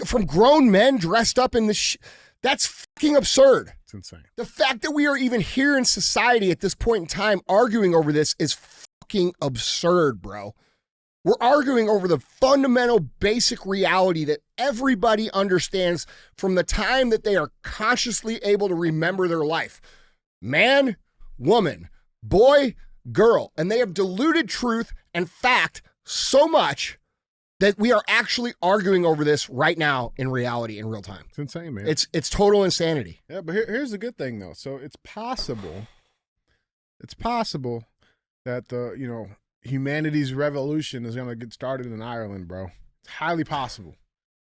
from grown men dressed up in this that's fucking absurd. It's insane. The fact that we are even here in society at this point in time arguing over this is fucking absurd, bro. We're arguing over the fundamental basic reality that everybody understands from the time that they are consciously able to remember their life. Man, woman, boy, girl. And they have diluted truth and fact so much that we are actually arguing over this right now in reality, in real time. It's insane, man. It's total insanity. Yeah, but here's the good thing, though. So it's possible that the humanity's revolution is gonna get started in Ireland, bro. It's highly possible.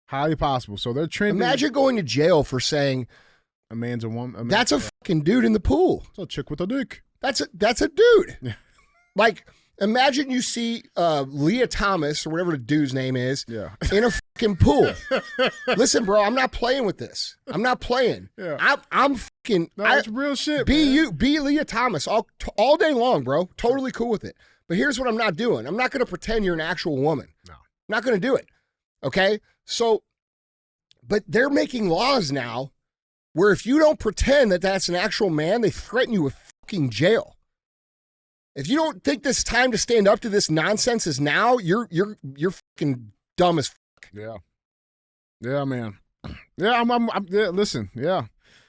Highly possible. So they're trending. Imagine going to jail for saying a man's a woman. That's a fucking dude in the pool. It's a chick with a dick. That's a dude. Yeah. Like, imagine you see Leah Thomas or whatever the dude's name is in a fucking pool. Listen, bro, I'm not playing with this. I'm not playing. Yeah. I'm fucking. No, it's real shit. Be Leah Thomas all day long, bro. Totally cool with it. But here's what I'm not doing. I'm not going to pretend you're an actual woman. No. I'm not going to do it. Okay? So, but they're making laws now where if you don't pretend that that's an actual man, they threaten you with fucking jail. If you don't think this time to stand up to this nonsense is now, you're fucking dumb as fuck. Yeah. Yeah, man. Yeah, I'm yeah, listen, yeah.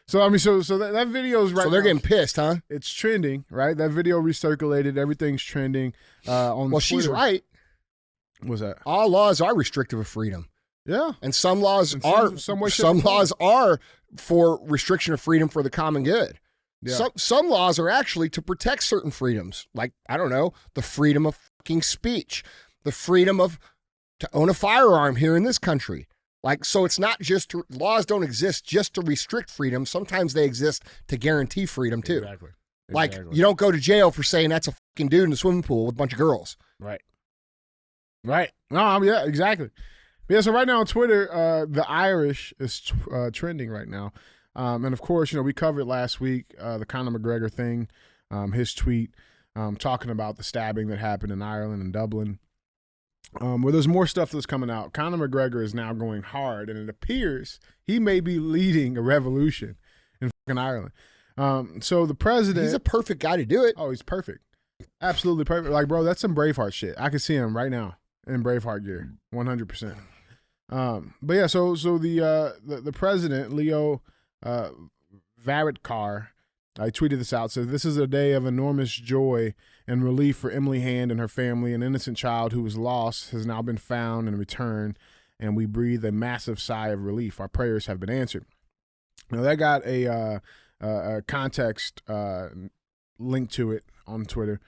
So I mean, so that video is right. So they're now, getting pissed, huh? It's trending, right? That video recirculated. Everything's trending on. Well, Twitter. she's right. What's that? All laws are restrictive of freedom. Yeah, and some laws some laws are for restriction of freedom for the common good. Yeah. Some laws are actually to protect certain freedoms, like, I don't know, the freedom of fucking speech, the freedom to own a firearm here in this country. Like, so it's not just laws don't exist just to restrict freedom. Sometimes they exist to guarantee freedom too. Exactly. Like, you don't go to jail for saying that's a fucking dude in the swimming pool with a bunch of girls. Right. Right. No, yeah, exactly. Yeah, so right now on Twitter, the Irish is trending right now. And of course, we covered last week the Conor McGregor thing, his tweet talking about the stabbing that happened in Ireland and Dublin. Well, there's more stuff that's coming out. Conor McGregor is now going hard, and it appears he may be leading a revolution in fucking Ireland. So the president... He's a perfect guy to do it. Oh, he's perfect. Absolutely perfect. Like, bro, that's some Braveheart shit. I can see him right now in Braveheart gear, 100%. But yeah, so the president, Leo Varadkar, I tweeted this out. Says, "This is a day of enormous joy and relief for Emily Hand and her family. An innocent child who was lost has now been found and returned, and we breathe a massive sigh of relief. Our prayers have been answered." Now that got a context link to it on Twitter,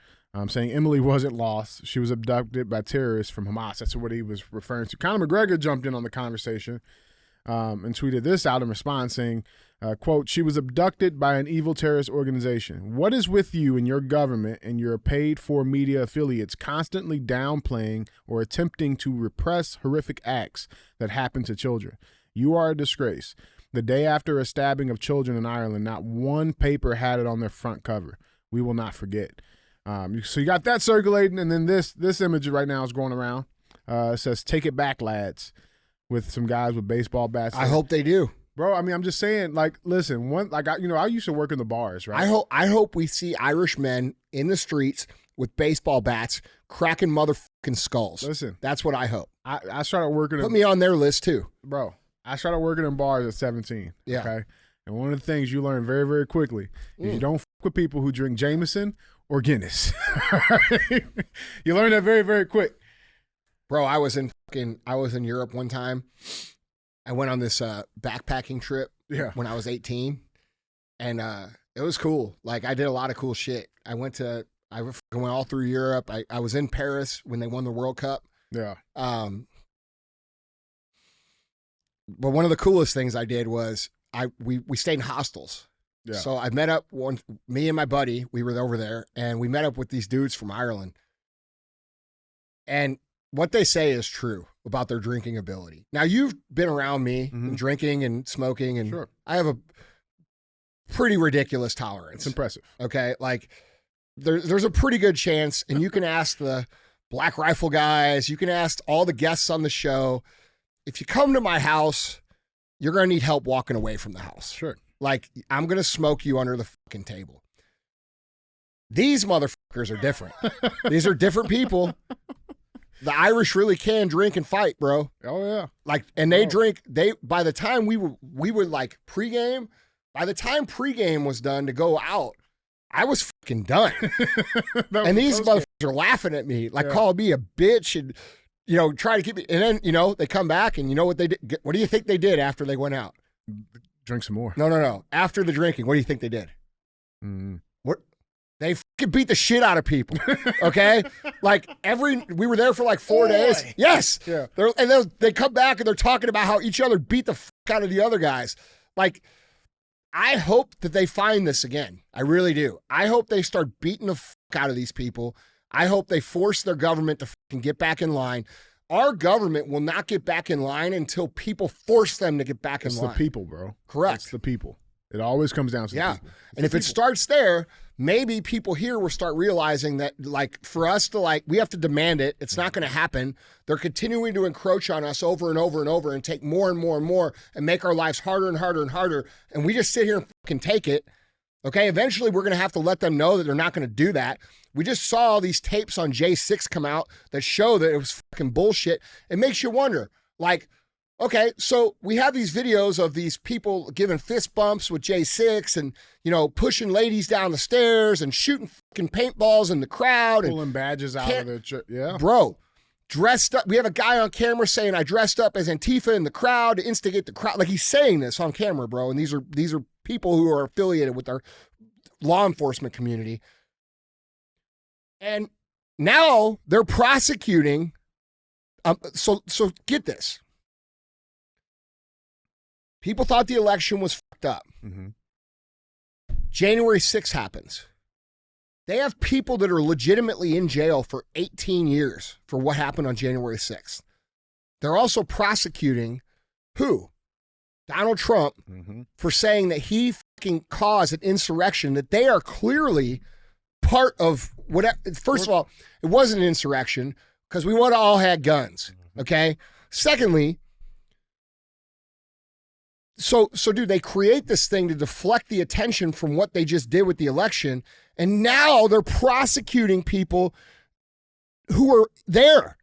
saying Emily wasn't lost. She was abducted by terrorists from Hamas. That's what he was referring to. Conor McGregor jumped in on the conversation and tweeted this out in response, saying, quote, "She was abducted by an evil terrorist organization. What is with you and your government and your paid-for media affiliates constantly downplaying or attempting to repress horrific acts that happen to children? You are a disgrace. The day after a stabbing of children in Ireland, not one paper had it on their front cover. We will not forget." So you got that circulating, and then this image right now is going around. It says, "Take it back, lads," with some guys with baseball bats. I hope they do. Bro, I mean, I'm just saying, like, listen, I used to work in the bars, right? I hope we see Irish men in the streets with baseball bats cracking motherfucking skulls. Listen. That's what I hope. I started working Put me on their list too. Bro, I started working in bars at 17. Yeah. Okay. And one of the things you learn very, very quickly is you don't fuck with people who drink Jameson or Guinness. You learn that very, very quick. Bro, I was in Europe one time. I went on this backpacking trip when I was 18, and it was cool. Like, I did a lot of cool shit. I went all through Europe. I was in Paris when they won the World Cup. Yeah. But one of the coolest things I did was we stayed in hostels. Yeah. So I met up me and my buddy, we were over there, and we met up with these dudes from Ireland. And what they say is true about their drinking ability. Now, you've been around me and drinking and smoking, and Sure. I have a pretty ridiculous tolerance. It's impressive. Okay? Like, there's a pretty good chance, and you can ask the Black Rifle guys, you can ask all the guests on the show, if you come to my house, you're going to need help walking away from the house. Sure. Like, I'm going to smoke you under the fucking table. These motherfuckers are different. These are different people. The Irish really can drink and fight, bro. Oh, yeah. Like, and they drink, by the time we were like pregame, by the time pregame was done to go out, I was fucking done. And these motherfuckers are laughing at me, like calling me a bitch and, try to keep me. And then, they come back and you know what they did? What do you think they did after they went out? Drink some more. No. After the drinking, what do you think they did? Mm-hmm. What? They fucking beat the shit out of people. Okay? Like we were there for like 4 days. Yes. Yeah. They come back and they're talking about how each other beat the fuck out of the other guys. Like, I hope that they find this again. I really do. I hope they start beating the fuck out of these people. I hope they force their government to fucking get back in line. Our government will not get back in line until people force them to get back in line. It's the people, bro. Correct. It's the people. It always comes down to the people. And if it starts there, maybe people here will start realizing that, like, for us to, we have to demand it. It's not going to happen. They're continuing to encroach on us over and over and over and take more and more and more and make our lives harder and harder and harder. And we just sit here and fucking take it. Okay, eventually we're going to have to let them know that they're not going to do that. We just saw these tapes on J6 come out that show that it was fucking bullshit. It makes you wonder, like, okay, so we have these videos of these people giving fist bumps with J6 and, pushing ladies down the stairs and shooting fucking paintballs in the crowd. Pulling badges out of their church. Yeah. Bro, dressed up. We have a guy on camera saying, I dressed up as Antifa in the crowd to instigate the crowd. Like, he's saying this on camera, bro. And these are people who are affiliated with our law enforcement community. And now they're prosecuting. So get this. People thought the election was fucked up. Mm-hmm. January 6th happens. They have people that are legitimately in jail for 18 years for what happened on January 6th. They're also prosecuting who? Donald Trump, for saying that he fucking caused an insurrection, that they are clearly part of whatever. First of all, it wasn't an insurrection because we would have all had guns. Okay. Secondly, so dude, they create this thing to deflect the attention from what they just did with the election. And now they're prosecuting people who are there,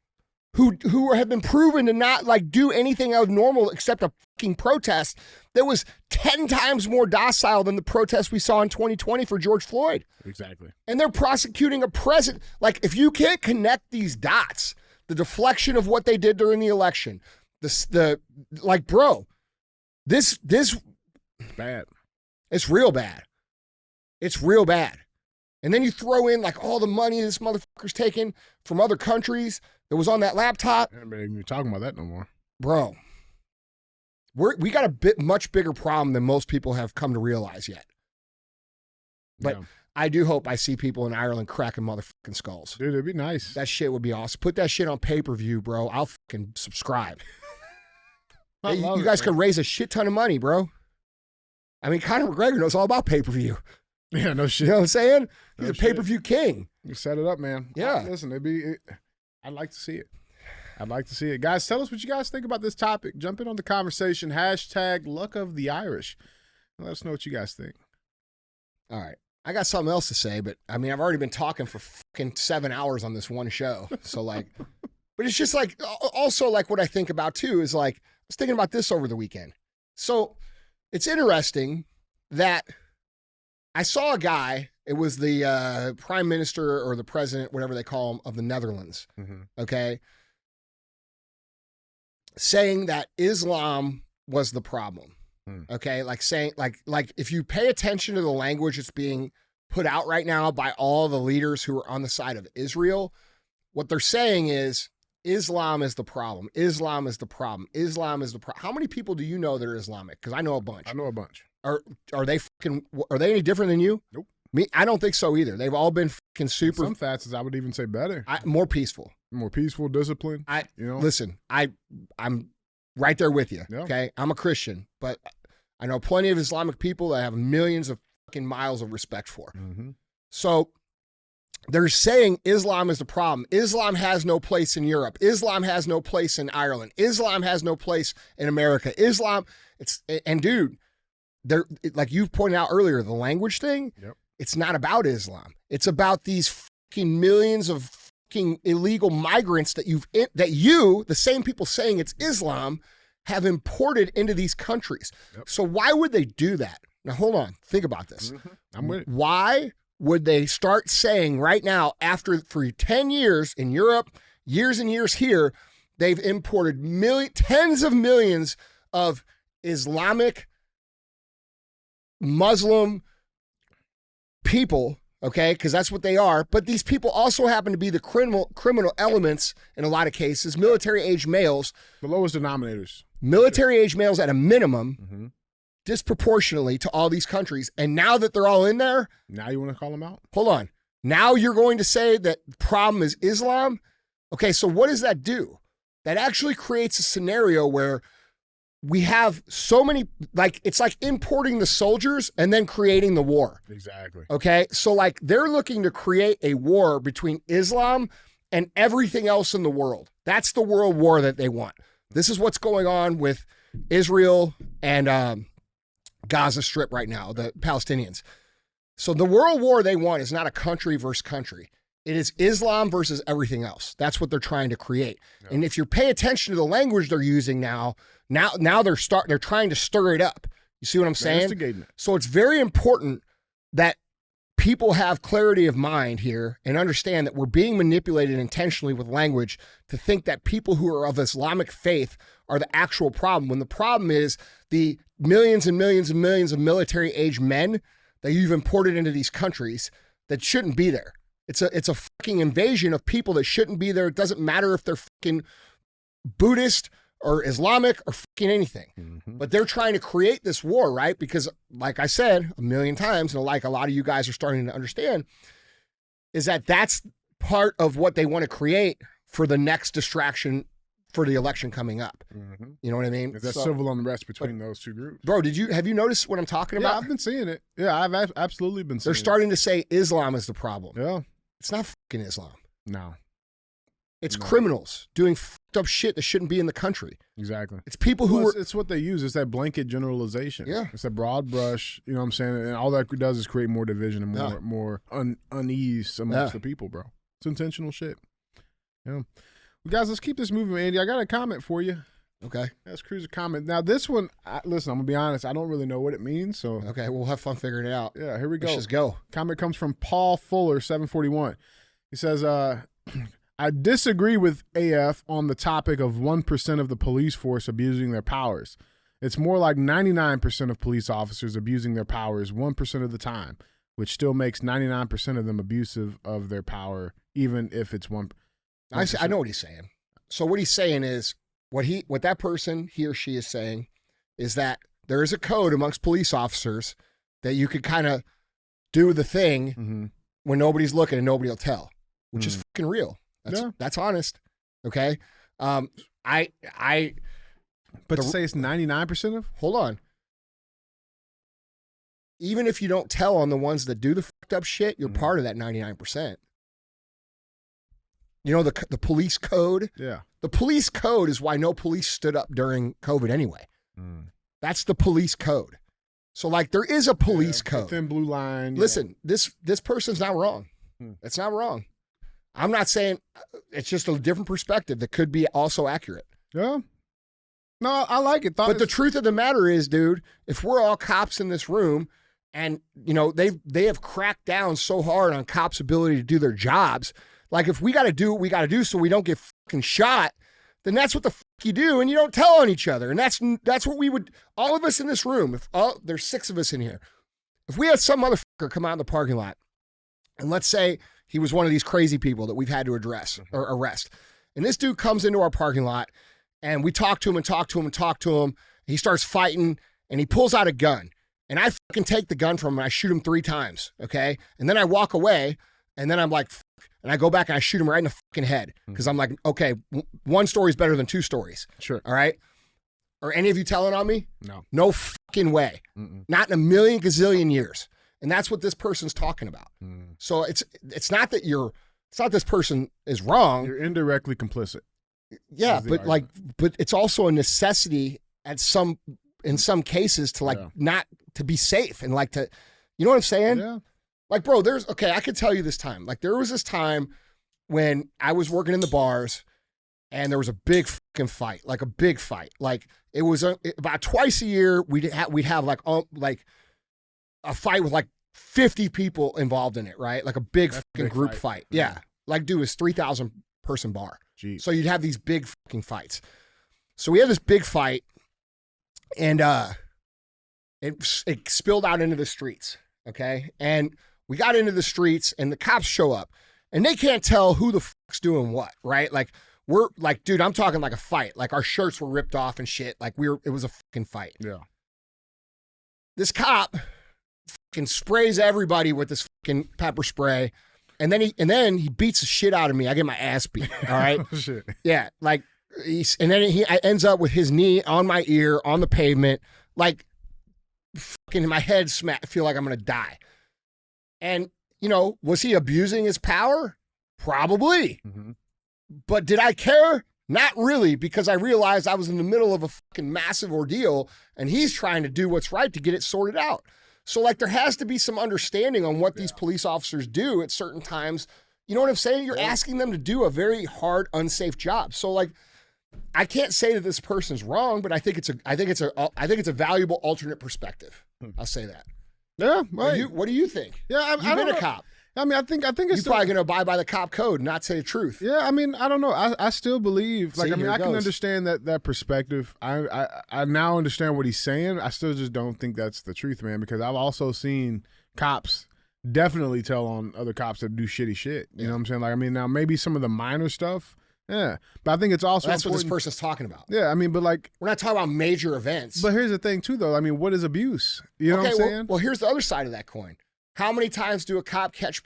who have been proven to not like do anything abnormal except a fucking protest that was 10 times more docile than the protest we saw in 2020 for George Floyd. Exactly. And they're prosecuting a president. Like, if you can't connect these dots, the deflection of what they did during the election, bro, this Bad. it's real bad. It's real bad. And then you throw in like all the money this motherfucker's taking from other countries that was on that laptop. I ain't even talking about that no more. Bro, we got much bigger problem than most people have come to realize yet. But Yeah. I do hope I see people in Ireland cracking motherfucking skulls. Dude, it'd be nice. That shit would be awesome. Put that shit on pay-per-view, bro. I'll fucking subscribe. I Hey, love you it, guys man. could raise a shit ton of money, bro. I mean, Conor McGregor knows all about pay-per-view. Yeah, no shit. You know what I'm saying? He's No a shit. pay-per-view king. You set it up, man. Yeah. Listen, I'd like to see it. I'd like to see it. Guys, tell us what you guys think about this topic. Jump in on the conversation. # luck of the Irish. Let us know what you guys think. All right. I got something else to say, but I mean, I've already been talking for fucking 7 hours on this one show. So like, but it's just like, also like what I think about too is like, I was thinking about this over the weekend. So it's interesting that I saw a guy, it was the prime minister or the president, whatever they call him, of the Netherlands. Mm-hmm. Okay. Saying that Islam was the problem. Okay. Like saying, like if you pay attention to the language that's being put out right now by all the leaders who are on the side of Israel, what they're saying is Islam is the problem. Islam is the problem. Islam is the problem. How many people do you know that are Islamic? Because I know a bunch. I know a bunch. Are they any different than you? Nope. Me, I don't think so either. They've all been fucking super. Some facets, I would even say better. More peaceful. More peaceful, disciplined. Listen, I'm right there with you. Yeah. Okay, I'm a Christian, but I know plenty of Islamic people that I have millions of fucking miles of respect for. Mm-hmm. So they're saying Islam is the problem. Islam has no place in Europe. Islam has no place in Ireland. Islam has no place in America. Dude, they're like you pointed out earlier, the language thing. Yep. It's not about Islam. It's about these fucking millions of fucking illegal migrants that the same people saying it's Islam, have imported into these countries. Yep. So why would they do that? Now, hold on. Think about this. Mm-hmm. I'm with it. Why would they start saying right now, for 10 years in Europe, years and years here, they've imported tens of millions of Islamic, Muslim people, okay? Because that's what they are. But these people also happen to be the criminal elements in a lot of cases, military-age males. The lowest denominators. Military-age males at a minimum, Mm-hmm. disproportionately to all these countries. And now that they're all in there, Now you want to call them out? hold on. Now you're going to say that the problem is Islam? Okay, so what does that do? That actually creates a scenario where we have so many, like, it's like importing the soldiers and then creating the war. Exactly. Okay, so like they're looking to create a war between Islam and everything else in the world. That's the world war that they want. This is what's going on with Israel and Gaza Strip right now, the Palestinians. So the world war they want is not a country versus country. It is Islam versus everything else. That's what they're trying to create. Yeah. And if you pay attention to the language they're using now they're trying to stir it up. You see what I'm saying? Instigating it. So it's very important that people have clarity of mind here and understand that we're being manipulated intentionally with language to think that people who are of Islamic faith are the actual problem, when the problem is the millions and millions and millions of military-age men that you've imported into these countries that shouldn't be there. It's a fucking invasion of people that shouldn't be there. It doesn't matter if they're fucking Buddhist or Islamic or fucking anything. Mm-hmm. But they're trying to create this war, right? Because like I said a million times, and like a lot of you guys are starting to understand, is that that's part of what they want to create for the next distraction for the election coming up. Mm-hmm. You know what I mean? Is that So- civil unrest between those two groups? Bro, have you noticed what I'm talking Yeah, about? I've been seeing it. Yeah, I've absolutely been seeing They're starting to say Islam is the problem. it. Yeah. It's not fucking Islam. No. It's criminals doing fucked up shit that shouldn't be in the country. Exactly. It's people who it's what they use. It's that blanket generalization. Yeah. It's a broad brush. You know what I'm saying? And all that does is create more division and more unease amongst the people, bro. It's intentional shit. Yeah. Well, guys, let's keep this moving, Andy. I got a comment for you. Okay. Let's cruise a comment. Now, this one, listen, I'm going to be honest. I don't really know what it means. So Okay, we'll have fun figuring it out. Yeah, here we go. Let's just go. Comment comes from Paul Fuller, 741. He says, I disagree with AF on the topic of 1% of the police force abusing their powers. It's more like 99% of police officers abusing their powers 1% of the time, which still makes 99% of them abusive of their power, even if it's 1%. I know what he's saying. So what he's saying is, what that person, he or she is saying, is that there is a code amongst police officers that you could kind of do the thing when nobody's looking and nobody will tell, which is fucking real. That's honest. Okay. But to say it's 99% of? Hold on. Even if you don't tell on the ones that do the fucked up shit, you're part of that 99%. You know, the police code? Yeah. The police code is why no police stood up during COVID anyway. That's the police code. So like there is a police code. Thin blue line. Listen, this person's not wrong. It's not wrong. I'm not saying, it's just a different perspective that could be also accurate. Yeah. No, I like it. But the truth of the matter is, dude, if we're all cops in this room and, you know, they have cracked down so hard on cops' ability to do their jobs, like if we got to do what we got to do so we don't get fucking shot, then that's what the fuck you do, and you don't tell on each other. And that's what we would, all of us in this room, there's 6 of us in here. If we had some motherfucker come out in the parking lot, and let's say he was one of these crazy people that we've had to address or arrest. And this dude comes into our parking lot and we talk to him and talk to him and talk to him. He starts fighting and he pulls out a gun. And I fucking take the gun from him and I shoot him 3 times, okay? And then I walk away and then I'm like, and I go back and I shoot him right in the fucking head. Because I'm like, okay, 1 story is better than 2 stories. Sure. All right? Are any of you telling on me? No. No fucking way. Not in a million gazillion years. And that's what this person's talking about. So it's not that it's not this person is wrong. You're indirectly complicit. Yeah, but it's also a necessity in some cases to not to be safe and like to, you know what I'm saying? Yeah. Like, bro, I could tell you this time. Like there was this time when I was working in the bars and there was a big fucking fight, like a big fight. Like it was about twice a year we'd have like a fight with like 50 people involved in it, right? Like a big fucking group fight. Yeah. Like, dude, it's 3,000 person bar. Jeez. So you'd have these big fucking fights. So we had this big fight and it spilled out into the streets, okay? And we got into the streets and the cops show up and they can't tell who the fuck's doing what, right? Like, we're like, dude, I'm talking like a fight. Like our shirts were ripped off and shit. Like it was a fucking fight. Yeah. This cop fucking sprays everybody with this fucking pepper spray, and then he beats the shit out of me. I get my ass beat. All right. Shit. Yeah, like he ends up with his knee on my ear on the pavement, like fucking my head smack. I feel like I'm gonna die. And you know, was he abusing his power? Probably. But did I care? Not really, because I realized I was in the middle of a fucking massive ordeal, and he's trying to do what's right to get it sorted out. So, like, there has to be some understanding on what these police officers do at certain times. You know what I'm saying? You're asking them to do a very hard, unsafe job. So, like, I can't say that this person's wrong, but I think it's a valuable alternate perspective. I'll say that. Yeah. Right. What do you think? Yeah, You've been a cop. I mean, I think it's you're probably going to abide by the cop code and not say the truth. Yeah, I mean, I don't know. I still believe, like, I can understand that perspective. I now understand what he's saying. I still just don't think that's the truth, man, because I've also seen cops definitely tell on other cops that do shitty shit. You know what I'm saying? Like, I mean, now maybe some of the minor stuff, yeah, but I think it's also that's what this person's talking about. Yeah, I mean, but like, we're not talking about major events. But here's the thing, too, though. I mean, what is abuse? You know what I'm saying? Well, here's the other side of that coin. How many times do a cop catch?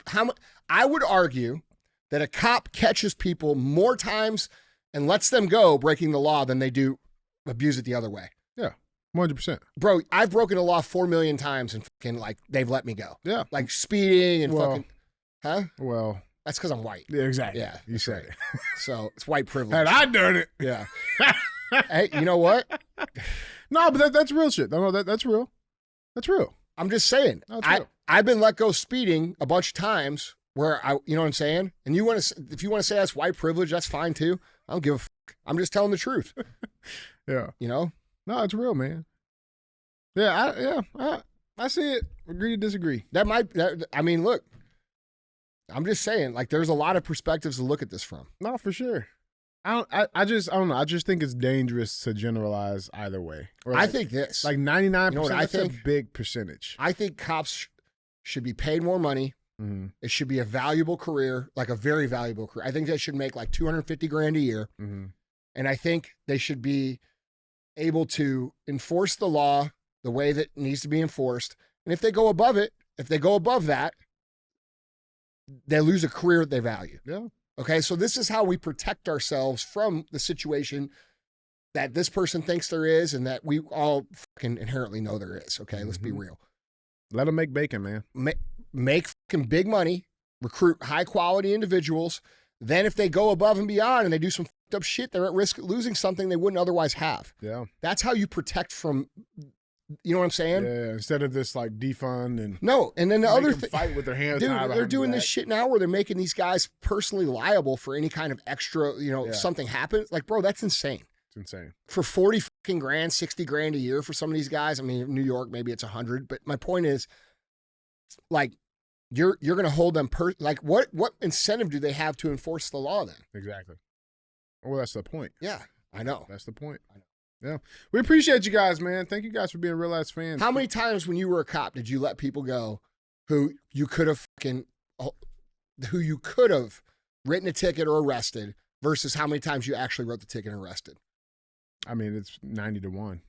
I would argue that a cop catches people more times and lets them go breaking the law than they do abuse it the other way. Yeah, 100%. Bro, I've broken the law 4 million times and fucking like they've let me go. Yeah, like speeding and fucking, huh? Well, That's because I'm white. Yeah, exactly. Yeah, you said it. So it's white privilege. Had I done it. Yeah. Hey, you know what? No, but that's real shit. No, that's real. That's real. I'm just saying. That's real. I've been let go speeding a bunch of times where you know what I'm saying? And if you want to say that's white privilege, that's fine too. I don't give a fuck. I'm just telling the truth. Yeah. You know? No, it's real, man. Yeah, I see it. Agree to disagree. I mean, look, I'm just saying, like, there's a lot of perspectives to look at this from. No, for sure. I don't know. I just think it's dangerous to generalize either way. Or I think this. like 99%. You know what I that's think? A big percentage. I think cops should be paid more money. Mm-hmm. It should be a valuable career, like a very valuable career. I think they should make like $250,000 a year. Mm-hmm. And I think they should be able to enforce the law the way that it needs to be enforced. And if they go above that, they lose a career that they value. Yeah. Okay, so this is how we protect ourselves from the situation that this person thinks there is and that we all fucking inherently know there is. Okay, let's be real. Let them make bacon, man. Make fucking big money, recruit high quality individuals. Then if they go above and beyond and they do some fucked up shit, they're at risk of losing something they wouldn't otherwise have. Yeah. That's how you protect from, you know what I'm saying? Yeah, instead of this like defund and No, and then the other thing, fight with their hands dude, tied they're behind doing their this back. shit now where they're making these guys personally liable for any kind of extra, if something happens. Like, bro, that's insane. It's insane. For 40 fucking grand, 60 grand a year for some of these guys. I mean, in New York, maybe it's 100, but my point is, like, you're going to hold them like what incentive do they have to enforce the law then? Exactly. Well, that's the point. Yeah, I know. That's the point. Yeah. We appreciate you guys, man. Thank you guys for being real ass fans. How many times when you were a cop did you let people go who you could have written a ticket or arrested versus how many times you actually wrote the ticket and arrested? I mean, it's 90-1.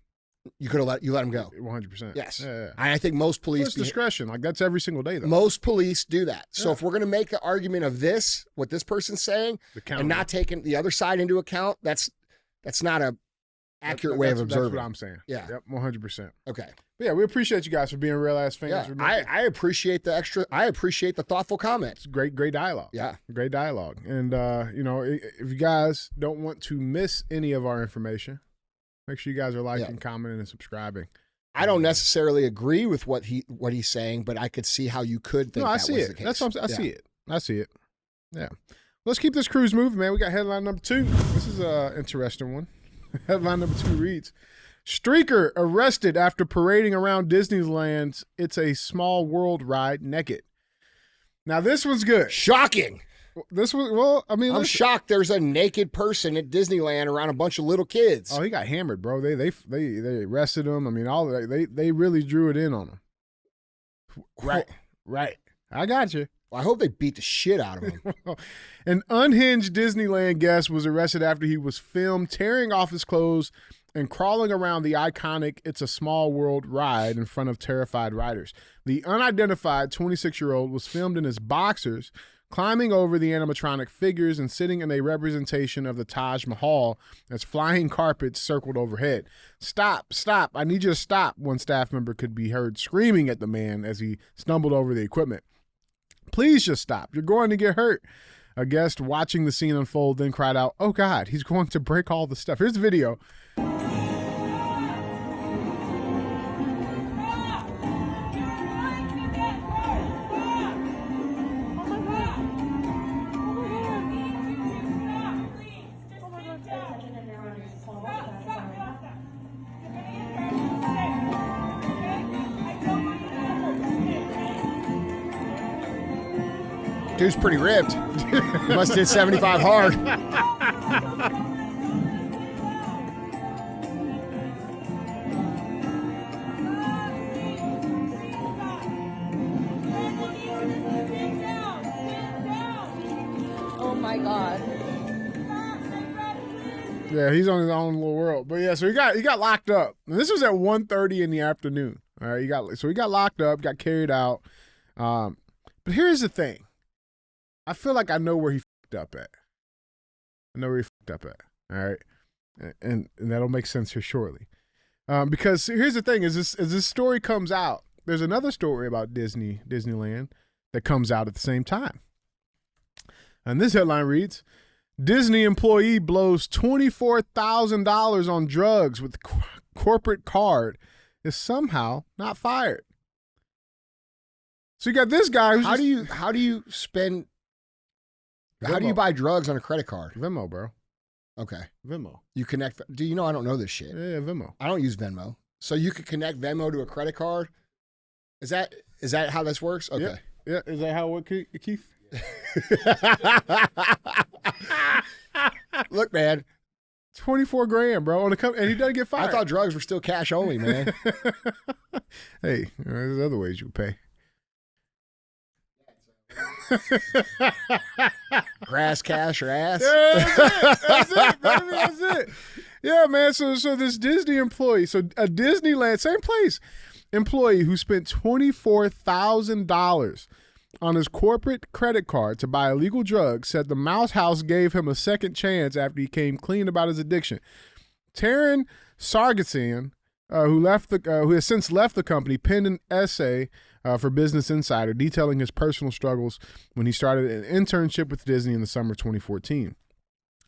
You could have let them go. 100%. Yes. Yeah. I think most police It's discretion. Like that's every single day though. Most police do that. So Yeah. if we're going to make an argument of what this person's saying, The and not taking the other side into account, that's not a accurate way of observing. That's what I'm saying. Yeah. Yep. 100%. Okay. But yeah, we appreciate you guys for being real ass fans. Yeah. Remember, I appreciate the thoughtful comments. it's great dialogue. Yeah. Great dialogue. And if you guys don't want to miss any of our information, make sure you guys are liking, commenting, and subscribing. I don't necessarily agree with what he's saying, but I could see how you could think I that see was it. the case. That's what I see it. I see it. Yeah. Let's keep this cruise moving, man. We got headline number 2. This is an interesting one. Headline number 2 reads, Streaker arrested after parading around Disneyland's It's a Small World ride naked. Now, this one's good. Shocking. This was, well, I mean, I'm listen. shocked there's a naked person at Disneyland around a bunch of little kids. Oh, he got hammered, bro. They arrested him. I mean, they really drew it in on him. Right. I got you. I hope they beat the shit out of him. An unhinged Disneyland guest was arrested after he was filmed tearing off his clothes and crawling around the iconic It's a Small World ride in front of terrified riders. The unidentified 26-year-old was filmed in his boxers, climbing over the animatronic figures and sitting in a representation of the Taj Mahal as flying carpets circled overhead. Stop, I need you to stop, one staff member could be heard screaming at the man as he stumbled over the equipment. Please just stop. You're going to get hurt. A guest watching the scene unfold then cried out, "Oh God, he's going to break all the stuff." Here's the video. Dude's pretty ripped. He must have did 75 hard. Oh my God. Yeah, he's on his own little world. But yeah, so he got locked up. And this was at 1:30 in the afternoon. All right, he got locked up, got carried out. But here's the thing. I feel like I know where he fucked up at. All right. And that'll make sense here shortly. Because here's the thing, as this story comes out, there's another story about Disneyland that comes out at the same time. And this headline reads, Disney employee blows $24,000 on drugs with corporate card is somehow not fired. So you got this guy who's How do you spend? How do you Venmo. buy drugs on a credit card? Venmo, bro. Okay, Venmo. you connect. Do you know I don't know this shit? Yeah, Venmo. I don't use Venmo, so you could connect Venmo to a credit card. Is that how this works? Okay. Yeah, is that how it works, Keith? Look, man, 24 grand, bro, on and he doesn't get fired. I thought drugs were still cash only, man. Hey, there's other ways you pay. Grass, cash, or ass. Yeah, that's it, baby. That's it. Yeah, man. So this Disney employee, so a Disneyland, same place, employee who spent $24,000 on his corporate credit card to buy illegal drugs said the Mouse House gave him a second chance after he came clean about his addiction. Taryn Sargsyan, who has since left the company, penned an essay for Business Insider detailing his personal struggles when he started an internship with Disney in the summer of 2014.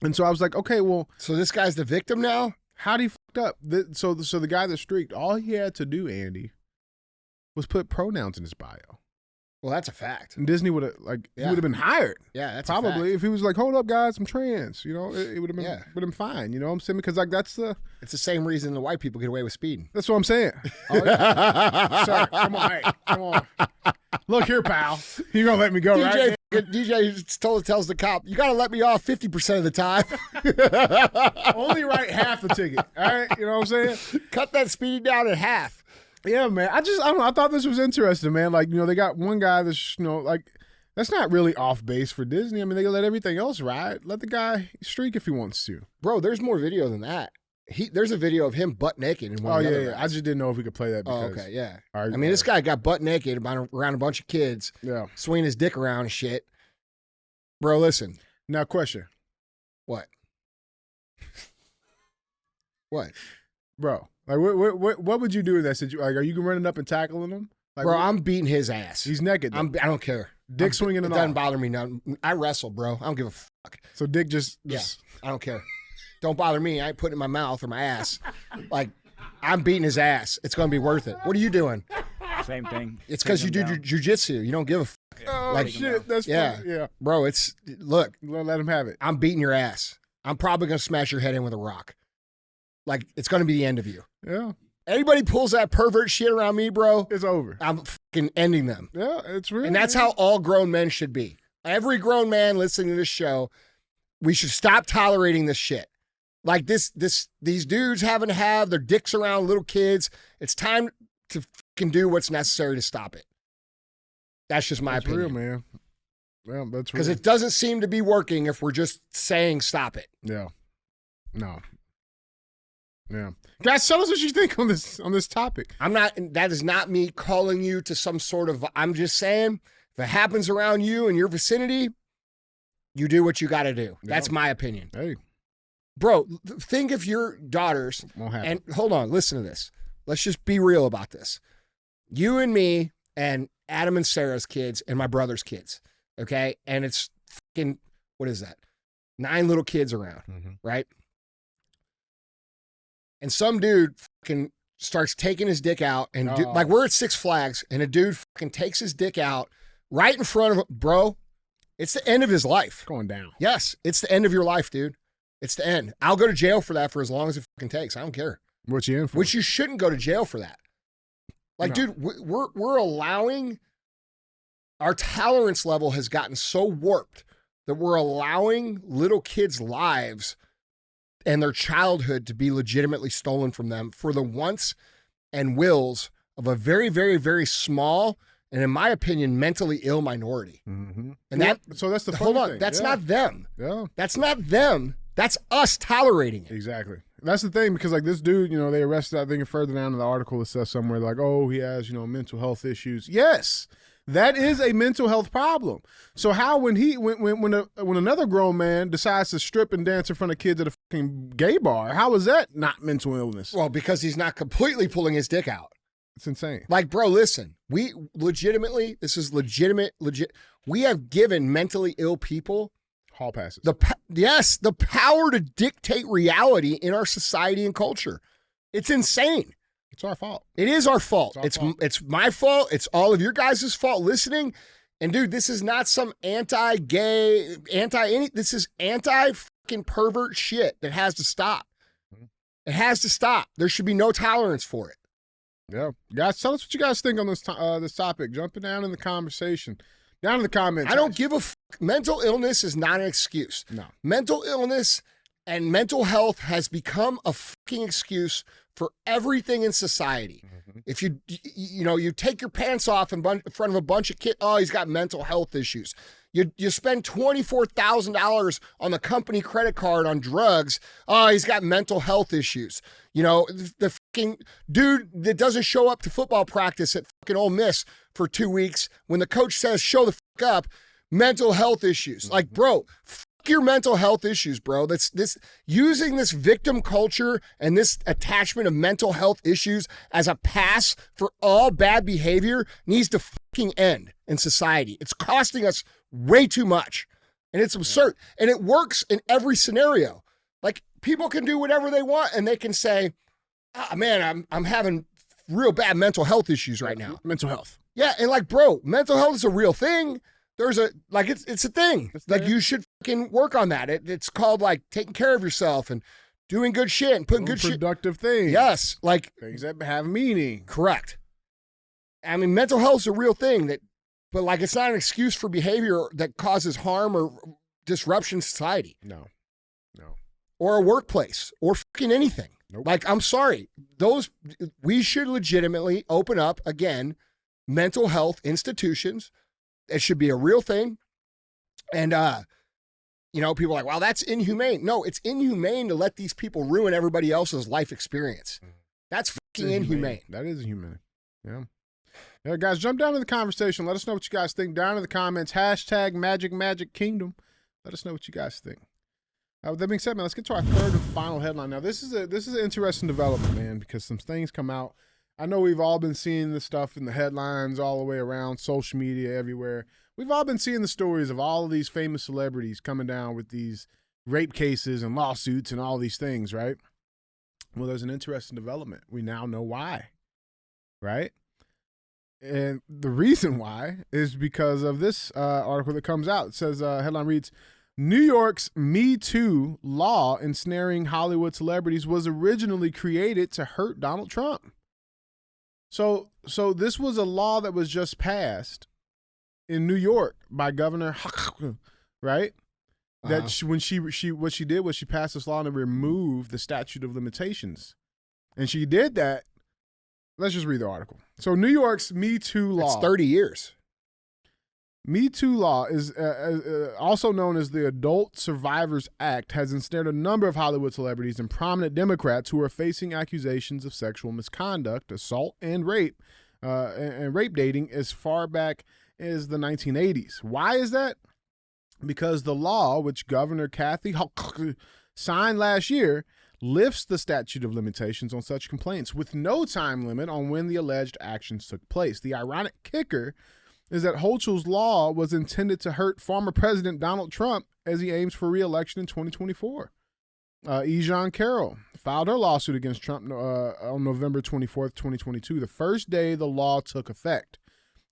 And so I was like, okay, well, So this guy's the victim now? how'd he fucked up? So the guy that streaked, all he had to do, Andy, was put pronouns in his bio. Well, that's a fact. And Disney would have he would have been hired. Yeah, that's Probably A if he was like, hold up, guys, I'm trans. You know, it would have been Yeah. would have been fine. You know what I'm saying? Because like It's the same reason the white people get away with speeding. that's what I'm saying. Oh, yeah. Sorry, come on, hey, come on. Look here, pal. You gonna let me go, right? DJ tells the cop, "You got to let me off 50% of the time. Only write half the ticket. All right, you know what I'm saying? Cut that speeding down in half." Yeah, man. I don't know. I thought this was interesting, man. Like, you know, they got one guy that's, you know, like, that's not really off base for Disney. I mean, they let everything else ride. Let the guy streak if he wants to. Bro, there's more video than that. There's a video of him butt naked in one Oh, of the yeah, other yeah. rides. I just didn't know if we could play that. Oh, Because, okay, yeah. All right, I mean, this guy got butt naked around a bunch of kids, Yeah. swinging his dick around and shit. Bro, listen. Now, question. What? What? Bro, like, what would you do in that situation? Like, are you running up and tackling him? Like, Bro, I'm beating his ass. He's naked. Though. I don't care. Dick swinging It and doesn't all. bother me none. I wrestle, bro. I don't give a fuck. So Dick just Yeah, I don't care. Don't bother me. I ain't putting it in my mouth or my ass. Like, I'm beating his ass. It's going to be worth it. What are you doing? Same thing. It's because you Take do him down. jujitsu. You don't give a fuck. Oh, Like, shit. That's yeah. funny. Yeah. Bro, look, Let him have it. I'm beating your ass. I'm probably going to smash your head in with a rock. Like, it's going to be the end of you. Yeah. Anybody pulls that pervert shit around me, bro, It's over. I'm fucking ending them. Yeah, it's real. And that's man. how all grown men should be. Every grown man listening to this show, we should stop tolerating this shit. Like these dudes having to have their dicks around little kids. It's time to fucking do what's necessary to stop it. That's just my That's opinion. real, man. Yeah, that's Because real. it doesn't seem to be working if we're just saying stop it. Yeah. No. Yeah. Guys, tell us what you think on this topic. That is not me calling you to some sort of, I'm just saying, if it happens around you in your vicinity, you do what you got to do. That's my opinion. Hey, Bro, think of your daughters, won't happen. and hold on, listen to this. Let's just be real about this. You and me and Adam and Sarah's kids and my brother's kids, okay? And it's fucking, what is that? 9 little kids around, right? And some dude fucking starts taking his dick out, and like we're at Six Flags, and a dude fucking takes his dick out right in front of him. Bro, it's the end of his life. Going down. Yes, it's the end of your life, dude. It's the end. I'll go to jail for that for as long as it fucking takes. I don't care. What you in for? Which you shouldn't go to jail for that. Like, No. dude, we're allowing, our tolerance level has gotten so warped that we're allowing little kids' lives and their childhood to be legitimately stolen from them for the wants and wills of a very, very, very small and, in my opinion, mentally ill minority. Mm-hmm. And that, so that's the funny hold on, thing. that's Yeah. not them. Yeah, That's not them. That's us tolerating it. exactly. That's the thing, because like this dude, you know, they arrested, I think further down in the article it says somewhere like, oh, he has, you know, mental health issues. Yes, that is a mental health problem. So how when another grown man decides to strip and dance in front of kids at a fucking gay bar, how is that not mental illness? Well, because he's not completely pulling his dick out. It's insane. Like, bro, listen, we legitimately, this is legit. We have given mentally ill people Hall passes. The power to dictate reality in our society and culture. It's insane. It's our fault. It is our fault. It's our fault. It's my fault. It's all of your guys' fault listening. And dude, this is not some anti-gay, this is anti-fucking pervert shit that has to stop. It has to stop. There should be no tolerance for it. Yeah. Guys, tell us what you guys think on this topic. Jumping down in the conversation. Down in the comments. I don't give a fuck. Mental illness is not an excuse. No. Mental illness and mental health has become a fucking excuse for everything in society. Mm-hmm. If you take your pants off in front of a bunch of kids, oh, he's got mental health issues. You spend $24,000 on the company credit card on drugs, oh, he's got mental health issues. The fucking dude that doesn't show up to football practice at fucking Ole Miss for 2 weeks when the coach says show the fuck up, mental health issues. Like, bro, fuck your mental health issues, bro. That's this using this victim culture and this attachment of mental health issues as a pass for all bad behavior needs to fucking end in society. It's costing us way too much. And it's absurd. And it works in every scenario. Like, people can do whatever they want and they can say, man, I'm having real bad mental health issues right now. Mental health. Yeah, and like, bro, mental health is a real thing. There's it's a thing. Like, you should fucking work on that. It's called like taking care of yourself and doing good shit and putting good shit. Productive things. Yes, like things that have meaning. Correct. I mean, mental health is a real thing but like, it's not an excuse for behavior that causes harm or disruption in society. No. Or a workplace or fucking anything. Nope. Like, I'm sorry. We should legitimately open up again mental health institutions. It should be a real thing. And, people are like, well, that's inhumane. No, it's inhumane to let these people ruin everybody else's life experience. That's fucking inhumane. That is inhumane. Yeah. Yeah, guys, jump down to the conversation. Let us know what you guys think down in the comments. # Magic Kingdom. Let us know what you guys think. With that being said, man, let's get to our third and final headline. Now, this is an interesting development, man, because some things come out. I know we've all been seeing this stuff in the headlines all the way around, social media, everywhere. We've all been seeing the stories of all of these famous celebrities coming down with these rape cases and lawsuits and all these things, right? Well, there's an interesting development. We now know why, right? And the reason why is because of this article that comes out. It says, headline reads, New York's MeToo law ensnaring Hollywood celebrities was originally created to hurt Donald Trump. So this was a law that was just passed in New York by Governor, right? That what she did was she passed this law to remove the statute of limitations, and she did that. Let's just read the article. So New York's MeToo law. It's 30 years. MeToo law is also known as the Adult Survivors Act, has ensnared a number of Hollywood celebrities and prominent Democrats who are facing accusations of sexual misconduct, assault, and rape, and rape dating as far back as the 1980s. Why is that? Because the law, which Governor Kathy Hochul signed last year, lifts the statute of limitations on such complaints with no time limit on when the alleged actions took place. The ironic kicker is that Hochul's law was intended to hurt former President Donald Trump as he aims for re-election in 2024. E. Jean Carroll filed her lawsuit against Trump on November 24th, 2022, the first day the law took effect.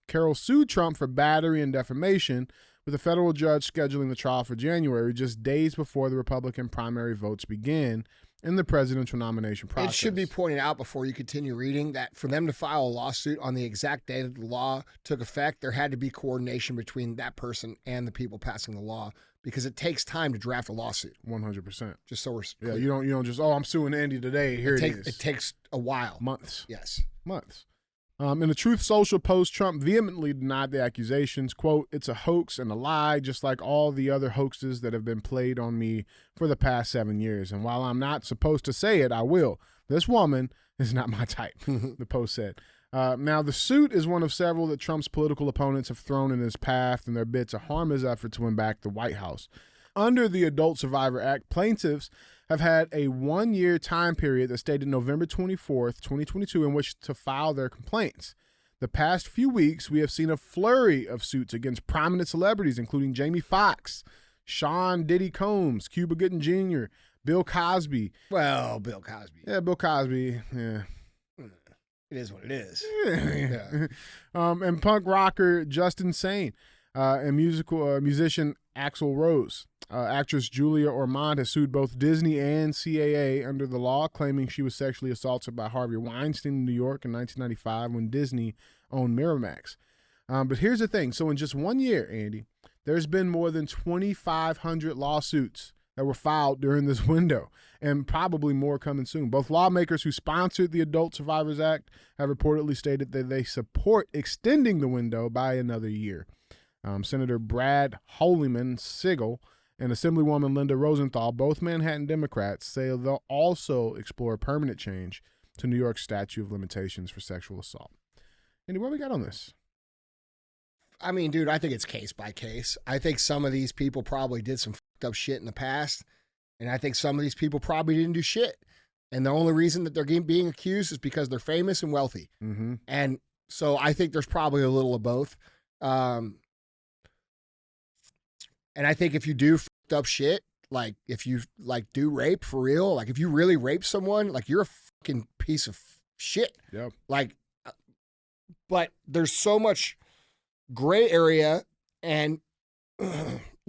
Carroll sued Trump for battery and defamation, with a federal judge scheduling the trial for January, just days before the Republican primary votes begin in the presidential nomination process. It should be pointed out before you continue reading that for them to file a lawsuit on the exact day that the law took effect, there had to be coordination between that person and the people passing the law, because it takes time to draft a lawsuit. 100%. Just so we're clear. You don't just, I'm suing Andy today. Here it is. It takes a while. Months. Yes. Months. In a Truth Social post, Trump vehemently denied the accusations. Quote, "It's a hoax and a lie, just like all the other hoaxes that have been played on me for the past 7 years. And while I'm not supposed to say it, I will. This woman is not my type," the post said. Now, the suit is one of several that Trump's political opponents have thrown in his path in their bid to harm his effort to win back the White House. Under the Adult Survivor Act, plaintiffs have had a 1-year time period that stated November 24th, 2022, in which to file their complaints. The past few weeks, we have seen a flurry of suits against prominent celebrities, including Jamie Foxx, Sean Diddy Combs, Cuba Gooding Jr., Bill Cosby. Well, Bill Cosby. Yeah, Bill Cosby. Yeah. It is what it is. Yeah. And punk rocker Justin Sane, and musician Axl Rose. Actress Julia Ormond has sued both Disney and CAA under the law, claiming she was sexually assaulted by Harvey Weinstein in New York in 1995 when Disney owned Miramax. But here's the thing. So in just 1 year, Andy, there's been more than 2,500 lawsuits that were filed during this window, and probably more coming soon. Both lawmakers who sponsored the Adult Survivors Act have reportedly stated that they support extending the window by another year. Senator Brad Holyman Sigel and Assemblywoman Linda Rosenthal, both Manhattan Democrats, say they'll also explore permanent change to New York's statute of limitations for sexual assault. Andy, what we got on this? I mean, dude, I think it's case by case. I think some of these people probably did some fucked up shit in the past, and I think some of these people probably didn't do shit. And the only reason that they're being accused is because they're famous and wealthy. Mm-hmm. And so I think there's probably a little of both. And I think if you do fucked up shit, like if you like do rape for real, like if you really rape someone, like you're a fucking piece of shit. Yep. Like, but there's so much gray area and,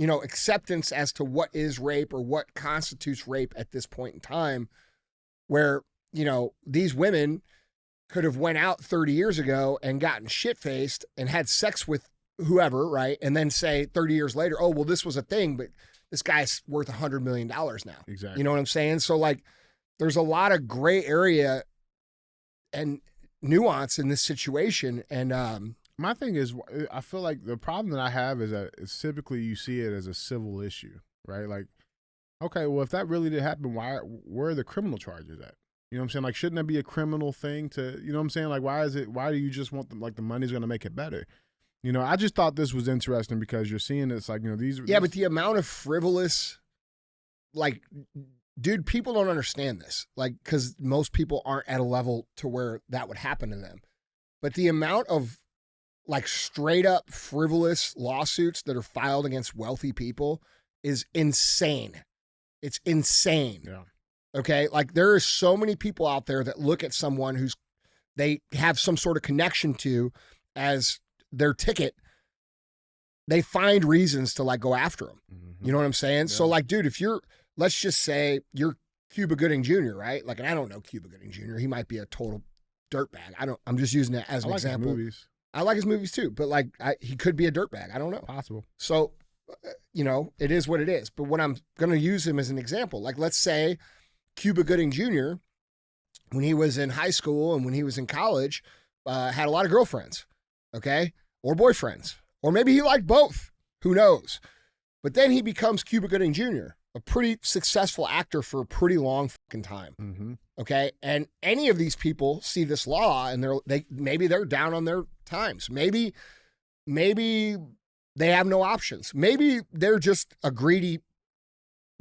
acceptance as to what is rape or what constitutes rape at this point in time, where, these women could have went out 30 years ago and gotten shit-faced and had sex with whoever, right? And then say 30 years later, oh, well, this was a thing, but this guy's worth $100 million now. Exactly. You know what I'm saying? So, like, there's a lot of gray area and nuance in this situation. And, my thing is, I feel like the problem that I have is that it's typically you see it as a civil issue, right? Like, okay, well, if that really did happen, where are the criminal charges at? You know what I'm saying? Like, shouldn't that be a criminal thing to, you know what I'm saying? Like, why do you just want the money's going to make it better? I just thought this was interesting because you're seeing it's like, these. Yeah, but the amount of frivolous, like, dude, people don't understand this. Like, because most people aren't at a level to where that would happen to them. But the amount of, like, straight up frivolous lawsuits that are filed against wealthy people is insane. It's insane. Yeah. Okay. Like, there are so many people out there that look at someone they have some sort of connection to as their ticket. They find reasons to, like, go after them. Mm-hmm. You know what I'm saying? Yeah. So, like, dude, if let's just say you're Cuba Gooding Jr., right? Like, and I don't know Cuba Gooding Jr. He might be a total dirtbag. I'm just using that as an example. His movies. I like his movies too, but like he could be a dirtbag. I don't know. Possible. So, it is what it is. But when I'm going to use him as an example, like let's say Cuba Gooding Jr., when he was in high school and when he was in college, had a lot of girlfriends, okay? Or boyfriends. Or maybe he liked both. Who knows? But then he becomes Cuba Gooding Jr., a pretty successful actor for a pretty long fucking time. Mm-hmm. Okay. And any of these people see this law and maybe they're down on their times. Maybe they have no options. Maybe they're just a greedy,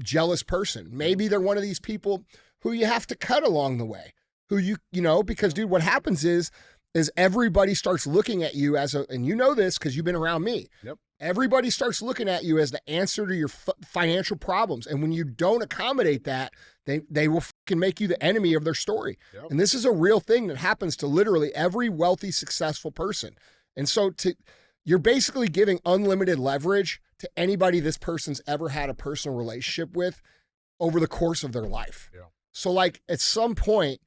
jealous person. Maybe they're one of these people who you have to cut along the way, because dude, what happens is everybody starts looking at you and you know this because you've been around me. Yep. Everybody starts looking at you as the answer to your financial problems. And when you don't accommodate that, they will fucking make you the enemy of their story. Yep. And this is a real thing that happens to literally every wealthy, successful person. And so you're basically giving unlimited leverage to anybody this person's ever had a personal relationship with over the course of their life. Yeah. So, like, at some point,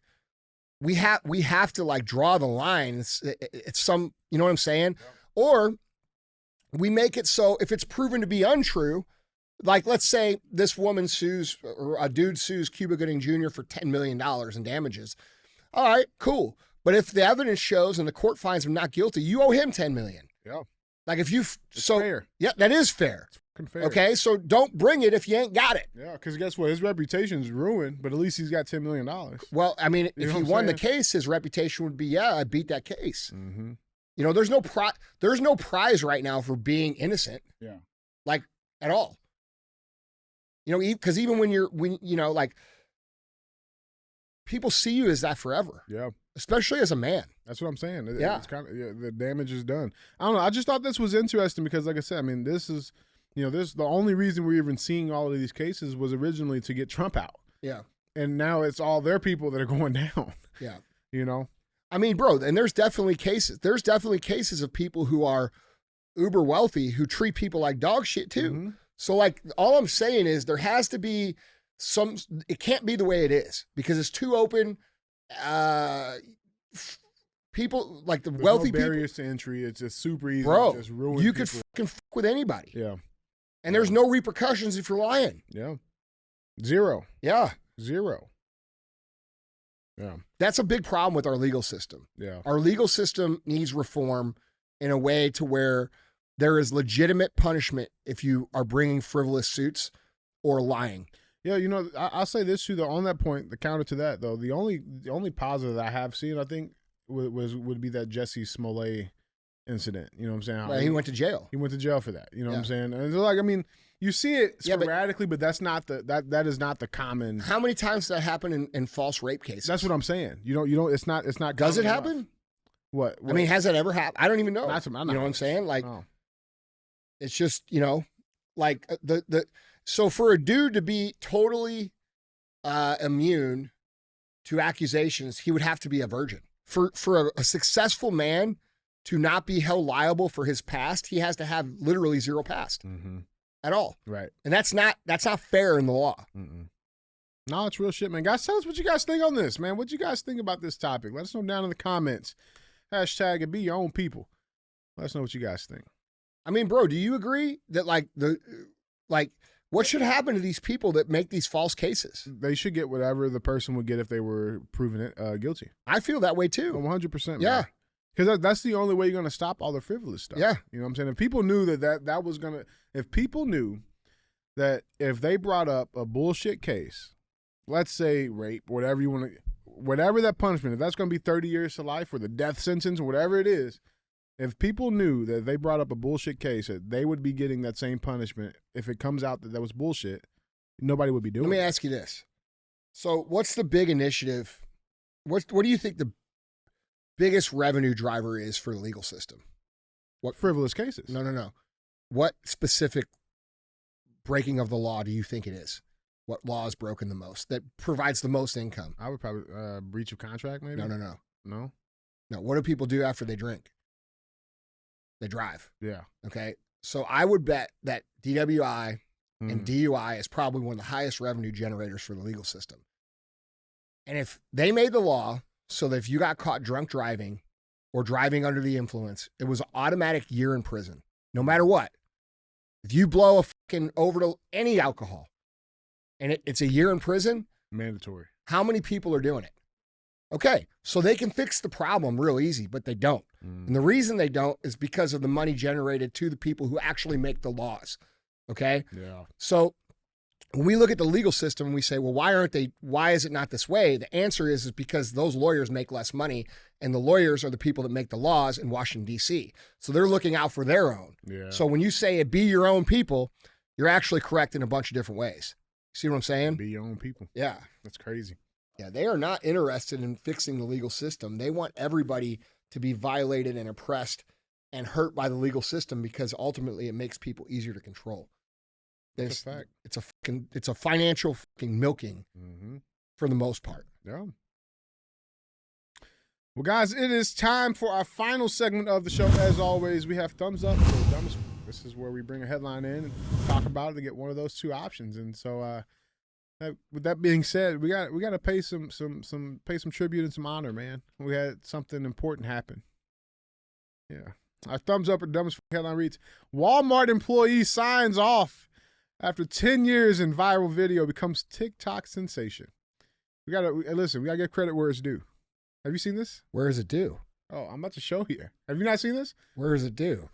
we have to, like, draw the line. It's some, you know what I'm saying? Yeah. Or we make it so if it's proven to be untrue, like, let's say this woman sues, or a dude sues Cuba Gooding Jr. for $10 million in damages. All right, cool. But if the evidence shows and the court finds him not guilty, you owe him $10 million. Yeah. Like, if you, It's fair. Yeah, that is fair. It's fucking fair. Okay, so don't bring it if you ain't got it. Yeah, because guess what? His reputation's ruined, but at least he's got $10 million. Well, I mean, You if know he what I'm won the saying? case, his reputation would be, I beat that case. Mm-hmm. There's no prize right now for being innocent. Yeah. Like, at all. Because even when like, people see you as that forever. Yeah. Especially as a man. That's what I'm saying. Yeah. It's kind of, the damage is done. I don't know. I just thought this was interesting because, like I said, I mean, this is You know, this the only reason we're even seeing all of these cases was originally to get Trump out. Yeah. And now it's all their people that are going down. Yeah. You know? I mean, bro, and there's definitely cases. There's definitely cases of people who are uber wealthy who treat people like dog shit too. Mhm. So like all I'm saying is there has to be some, it can't be the way it is because it's too open. People like the There's wealthy no people, barriers to entry. It's just super easy bro, to just ruin you could people. fucking fuck with anybody. Yeah. And there's no repercussions if you're lying. Yeah. Zero. Yeah. Yeah. That's a big problem with our legal system. Yeah. Our legal system needs reform in a way to where there is legitimate punishment if you are bringing frivolous suits or lying. Yeah, you know, I'll say this too, though. On that point, the counter to that, though, the only positive that I have seen, I think, would be that Jesse Smollett incident. You know what I'm saying? How Well, he went to jail. He went to jail for that. You know what I'm Yeah. saying? And it's like, I mean, you see it Yeah, but- sporadically, but that's not that is not the common. How many times does that happen in false rape cases? That's what I'm saying. You don't. It's not. Does it common enough. happen? What? I mean, has that ever happened? I don't even know. Not to my You know what I'm saying? Like, Oh. it's just, you know, like so for a dude to be totally immune to accusations, he would have to be a virgin. For a successful man to not be held liable for his past, he has to have literally zero past at all. Right. And that's not fair in the law. No, it's real shit, man. Guys, tell us what you guys think on this, man. What you guys think about this topic? Let us know down in the comments. Hashtag it be your own people. Let us know what you guys think. I mean, bro, do you agree that what should happen to these people that make these false cases? They should get whatever the person would get if they were proven it guilty. I feel that way too. 100%. Yeah. Because that's the only way you're going to stop all the frivolous stuff. Yeah. You know what I'm saying? If people knew that was going to, if people knew that if they brought up a bullshit case, let's say rape, whatever you want to, whatever that punishment, if that's going to be 30 years to life or the death sentence or whatever it is, if people knew that they brought up a bullshit case, that they would be getting that same punishment if it comes out that was bullshit, nobody would be doing it. Let me ask you this. So what's the big initiative? What do you think the biggest revenue driver is for the legal system? What frivolous cases? No. What specific breaking of the law do you think it is? What law is broken the most that provides the most income? I would probably breach of contract, maybe. No. What do people do after they drink? They drive. Yeah. Okay. So I would bet that DWI and DUI is probably one of the highest revenue generators for the legal system. And if they made the law so that if you got caught drunk driving or driving under the influence, it was an automatic year in prison, no matter what. If you blow a fucking overdose, any alcohol, and it's a year in prison, mandatory. How many people are doing it? Okay, so they can fix the problem real easy, but they don't. And the reason they don't is because of the money generated to the people who actually make the laws. Okay? Yeah. So when we look at the legal system and we say, well, why is it not this way? The answer is because those lawyers make less money, and the lawyers are the people that make the laws in Washington, D.C. So they're looking out for their own. Yeah. So when you say it be your own people, you're actually correct in a bunch of different ways. See what I'm saying? Be your own people. Yeah. That's crazy. Yeah, they are not interested in fixing the legal system. They want everybody to be violated and oppressed and hurt by the legal system because ultimately it makes people easier to control. That's a fact. It's a financial fucking milking for the most part. Yeah. Well, guys, it is time for our final segment of the show. As always, we have thumbs up or dumbest. This is where we bring a headline in and talk about it to get one of those two options. And so, with that being said, we got to pay some tribute and some honor, man. We had something important happen. Yeah. Our thumbs up or dumbest headline reads: Walmart employee signs off after 10 years in viral video becomes TikTok sensation. We gotta give credit where it's due. Have you seen this? Where is it due? Oh, I'm about to show you. Have you not seen this? Where is it due?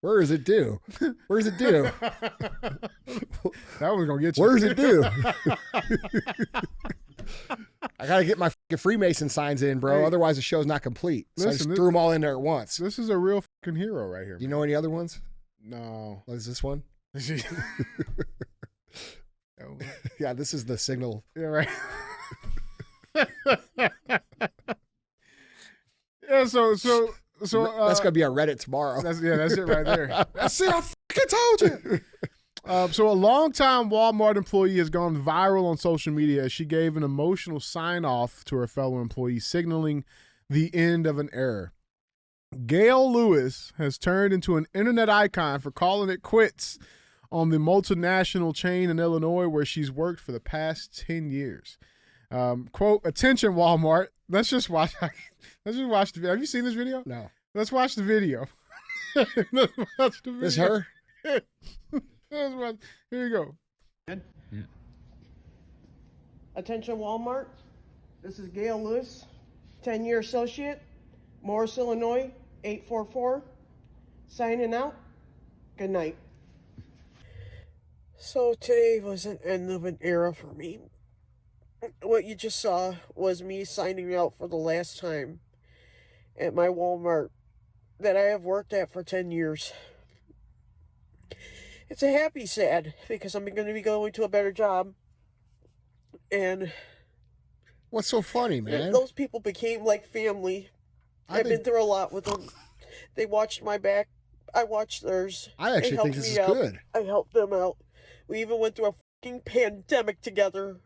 Where is it due? Where's it due? That one's gonna get you. Where's it due? I gotta get my fucking Freemason signs in, bro. Hey, Otherwise, the show's not complete. So I just listen, threw them all in there at once. This is a real fucking hero right here. Do you know any other ones? No. What is this one? Yeah, this is the signal. Yeah, right. Yeah, so So That's gonna be on Reddit tomorrow. That's it right there. That's it. I fucking told you. So a longtime Walmart employee has gone viral on social media as she gave an emotional sign-off to her fellow employees, signaling the end of an era. Gail Lewis has turned into an internet icon for calling it quits on the multinational chain in Illinois where she's worked for the past 10 years. Quote, "Attention, Walmart. Let's just watch the video. Have you seen this video? No. Let's watch the video." Let's watch the video. This her? Here you go. Yeah. Attention Walmart, this is Gail Lewis, 10-year associate, Morris, Illinois, 844, signing out. Good night. So today was an end of an era for me. What you just saw was me signing out for the last time at my Walmart that I have worked at for 10 years. It's a happy sad because I'm going to be going to a better job. And What's so funny, man? those people became like family. I've been through a lot with them. They watched my back. I watched theirs. I actually think this is good. I helped them out. We even went through a fucking pandemic together.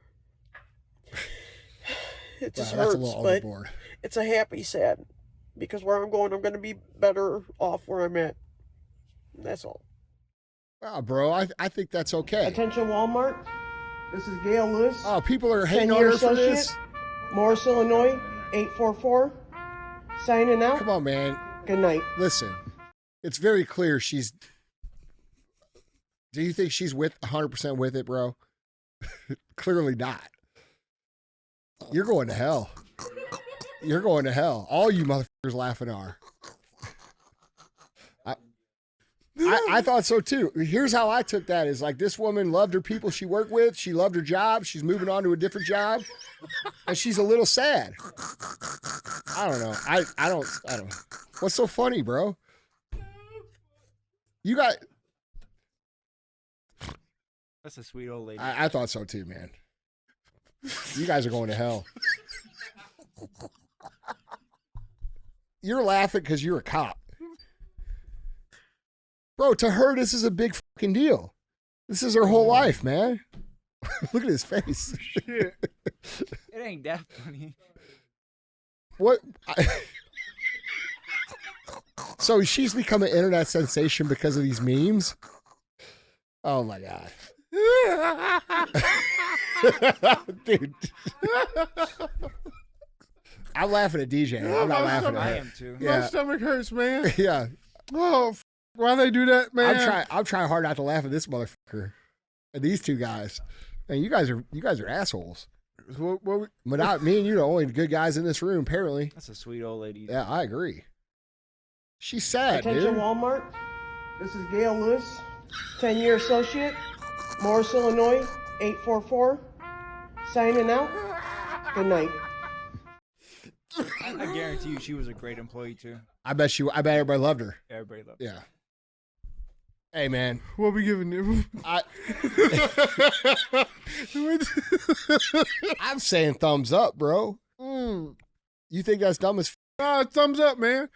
It just Wow, that's a hurts, little but overboard. it's a happy sad because where I'm going to be better off where I'm at. That's all. Wow, bro, I think that's okay. Attention Walmart, this is Gail Lewis. Oh, people are hating on 10-year her for associate, this? Morris, Illinois, 844, signing out. Come on, man. Good night. Listen, it's very clear she's... Do you think she's 100% with it, bro? Clearly not. You're going to hell. You're going to hell. All you motherfuckers laughing are. I thought so too. Here's how I took that: is like this woman loved her people she worked with. She loved her job. She's moving on to a different job, and she's a little sad. I don't know. I don't. What's so funny, bro? You got. That's a sweet old lady. I thought so too, man. You guys are going to hell. You're laughing because you're a cop. Bro, to her, this is a big fucking deal. This is her whole life, man. Look at his face. Shit. It ain't that funny. What? So she's become an internet sensation because of these memes? Oh, my God. Dude. I'm laughing at DJ. I'm not laughing at I her. am too. My Yeah. stomach hurts, man. Yeah. Oh, why they do that, man? I'm trying hard not to laugh at this motherfucker and these two guys. And you guys are assholes. But me and you are the only good guys in this room, apparently. That's a sweet old lady. Yeah, I agree. She's sad, Attention dude. Walmart, this is Gail Lewis, 10-year associate, Morris, Illinois, 844, signing out. Good night. I guarantee you she was a great employee too. I bet everybody loved her. Everybody loved her. Yeah. Hey, man. What we giving them? I'm saying thumbs up, bro. You think that's dumb as Thumbs up, man.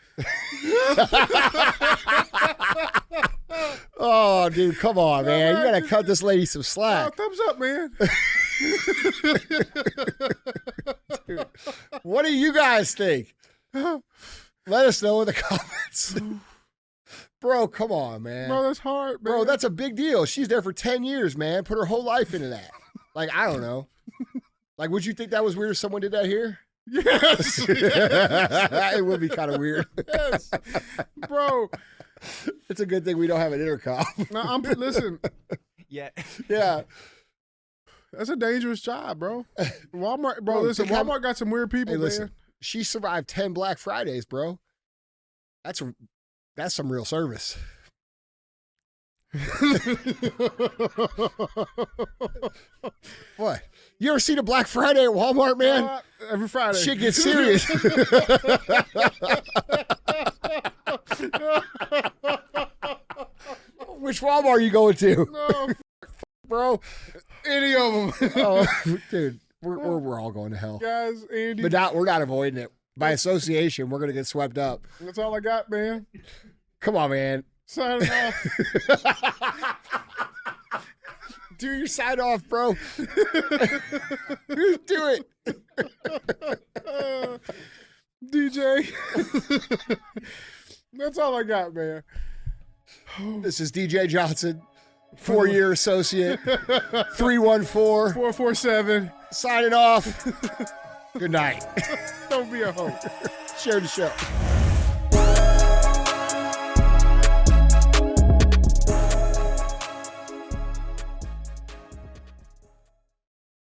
Oh, dude, come on, man. You got to cut this lady some slack. Thumbs up, man. Dude, what do you guys think? Let us know in the comments. Bro, come on, man. Bro, that's hard, man. Bro, that's a big deal. She's there for 10 years, man. Put her whole life into that. Like, I don't know. Like, would you think that was weird if someone did that here? Yes. It would be kind of weird. Yes. Bro. It's a good thing we don't have an intercom. No, listen. Yeah. Yeah. That's a dangerous job, bro. Walmart, bro, Bro, listen, think Walmart got some weird people, Hey, listen. man. She survived 10 Black Fridays, bro. That's some real service. What? You ever seen a Black Friday at Walmart, man? Every Friday. Shit gets serious. Which Walmart are you going to? No, Bro? any of them. Oh, dude, we're all going to hell. Guys, Andy. But we're not avoiding it. By association, we're going to get swept up. That's all I got, man. Come on, man. Signing off. Do your sign off, bro. Do it. DJ. That's all I got, man. This is DJ Johnson, 4-year associate, 314 447. signing off. Good night. Don't be a hoe. Share the show.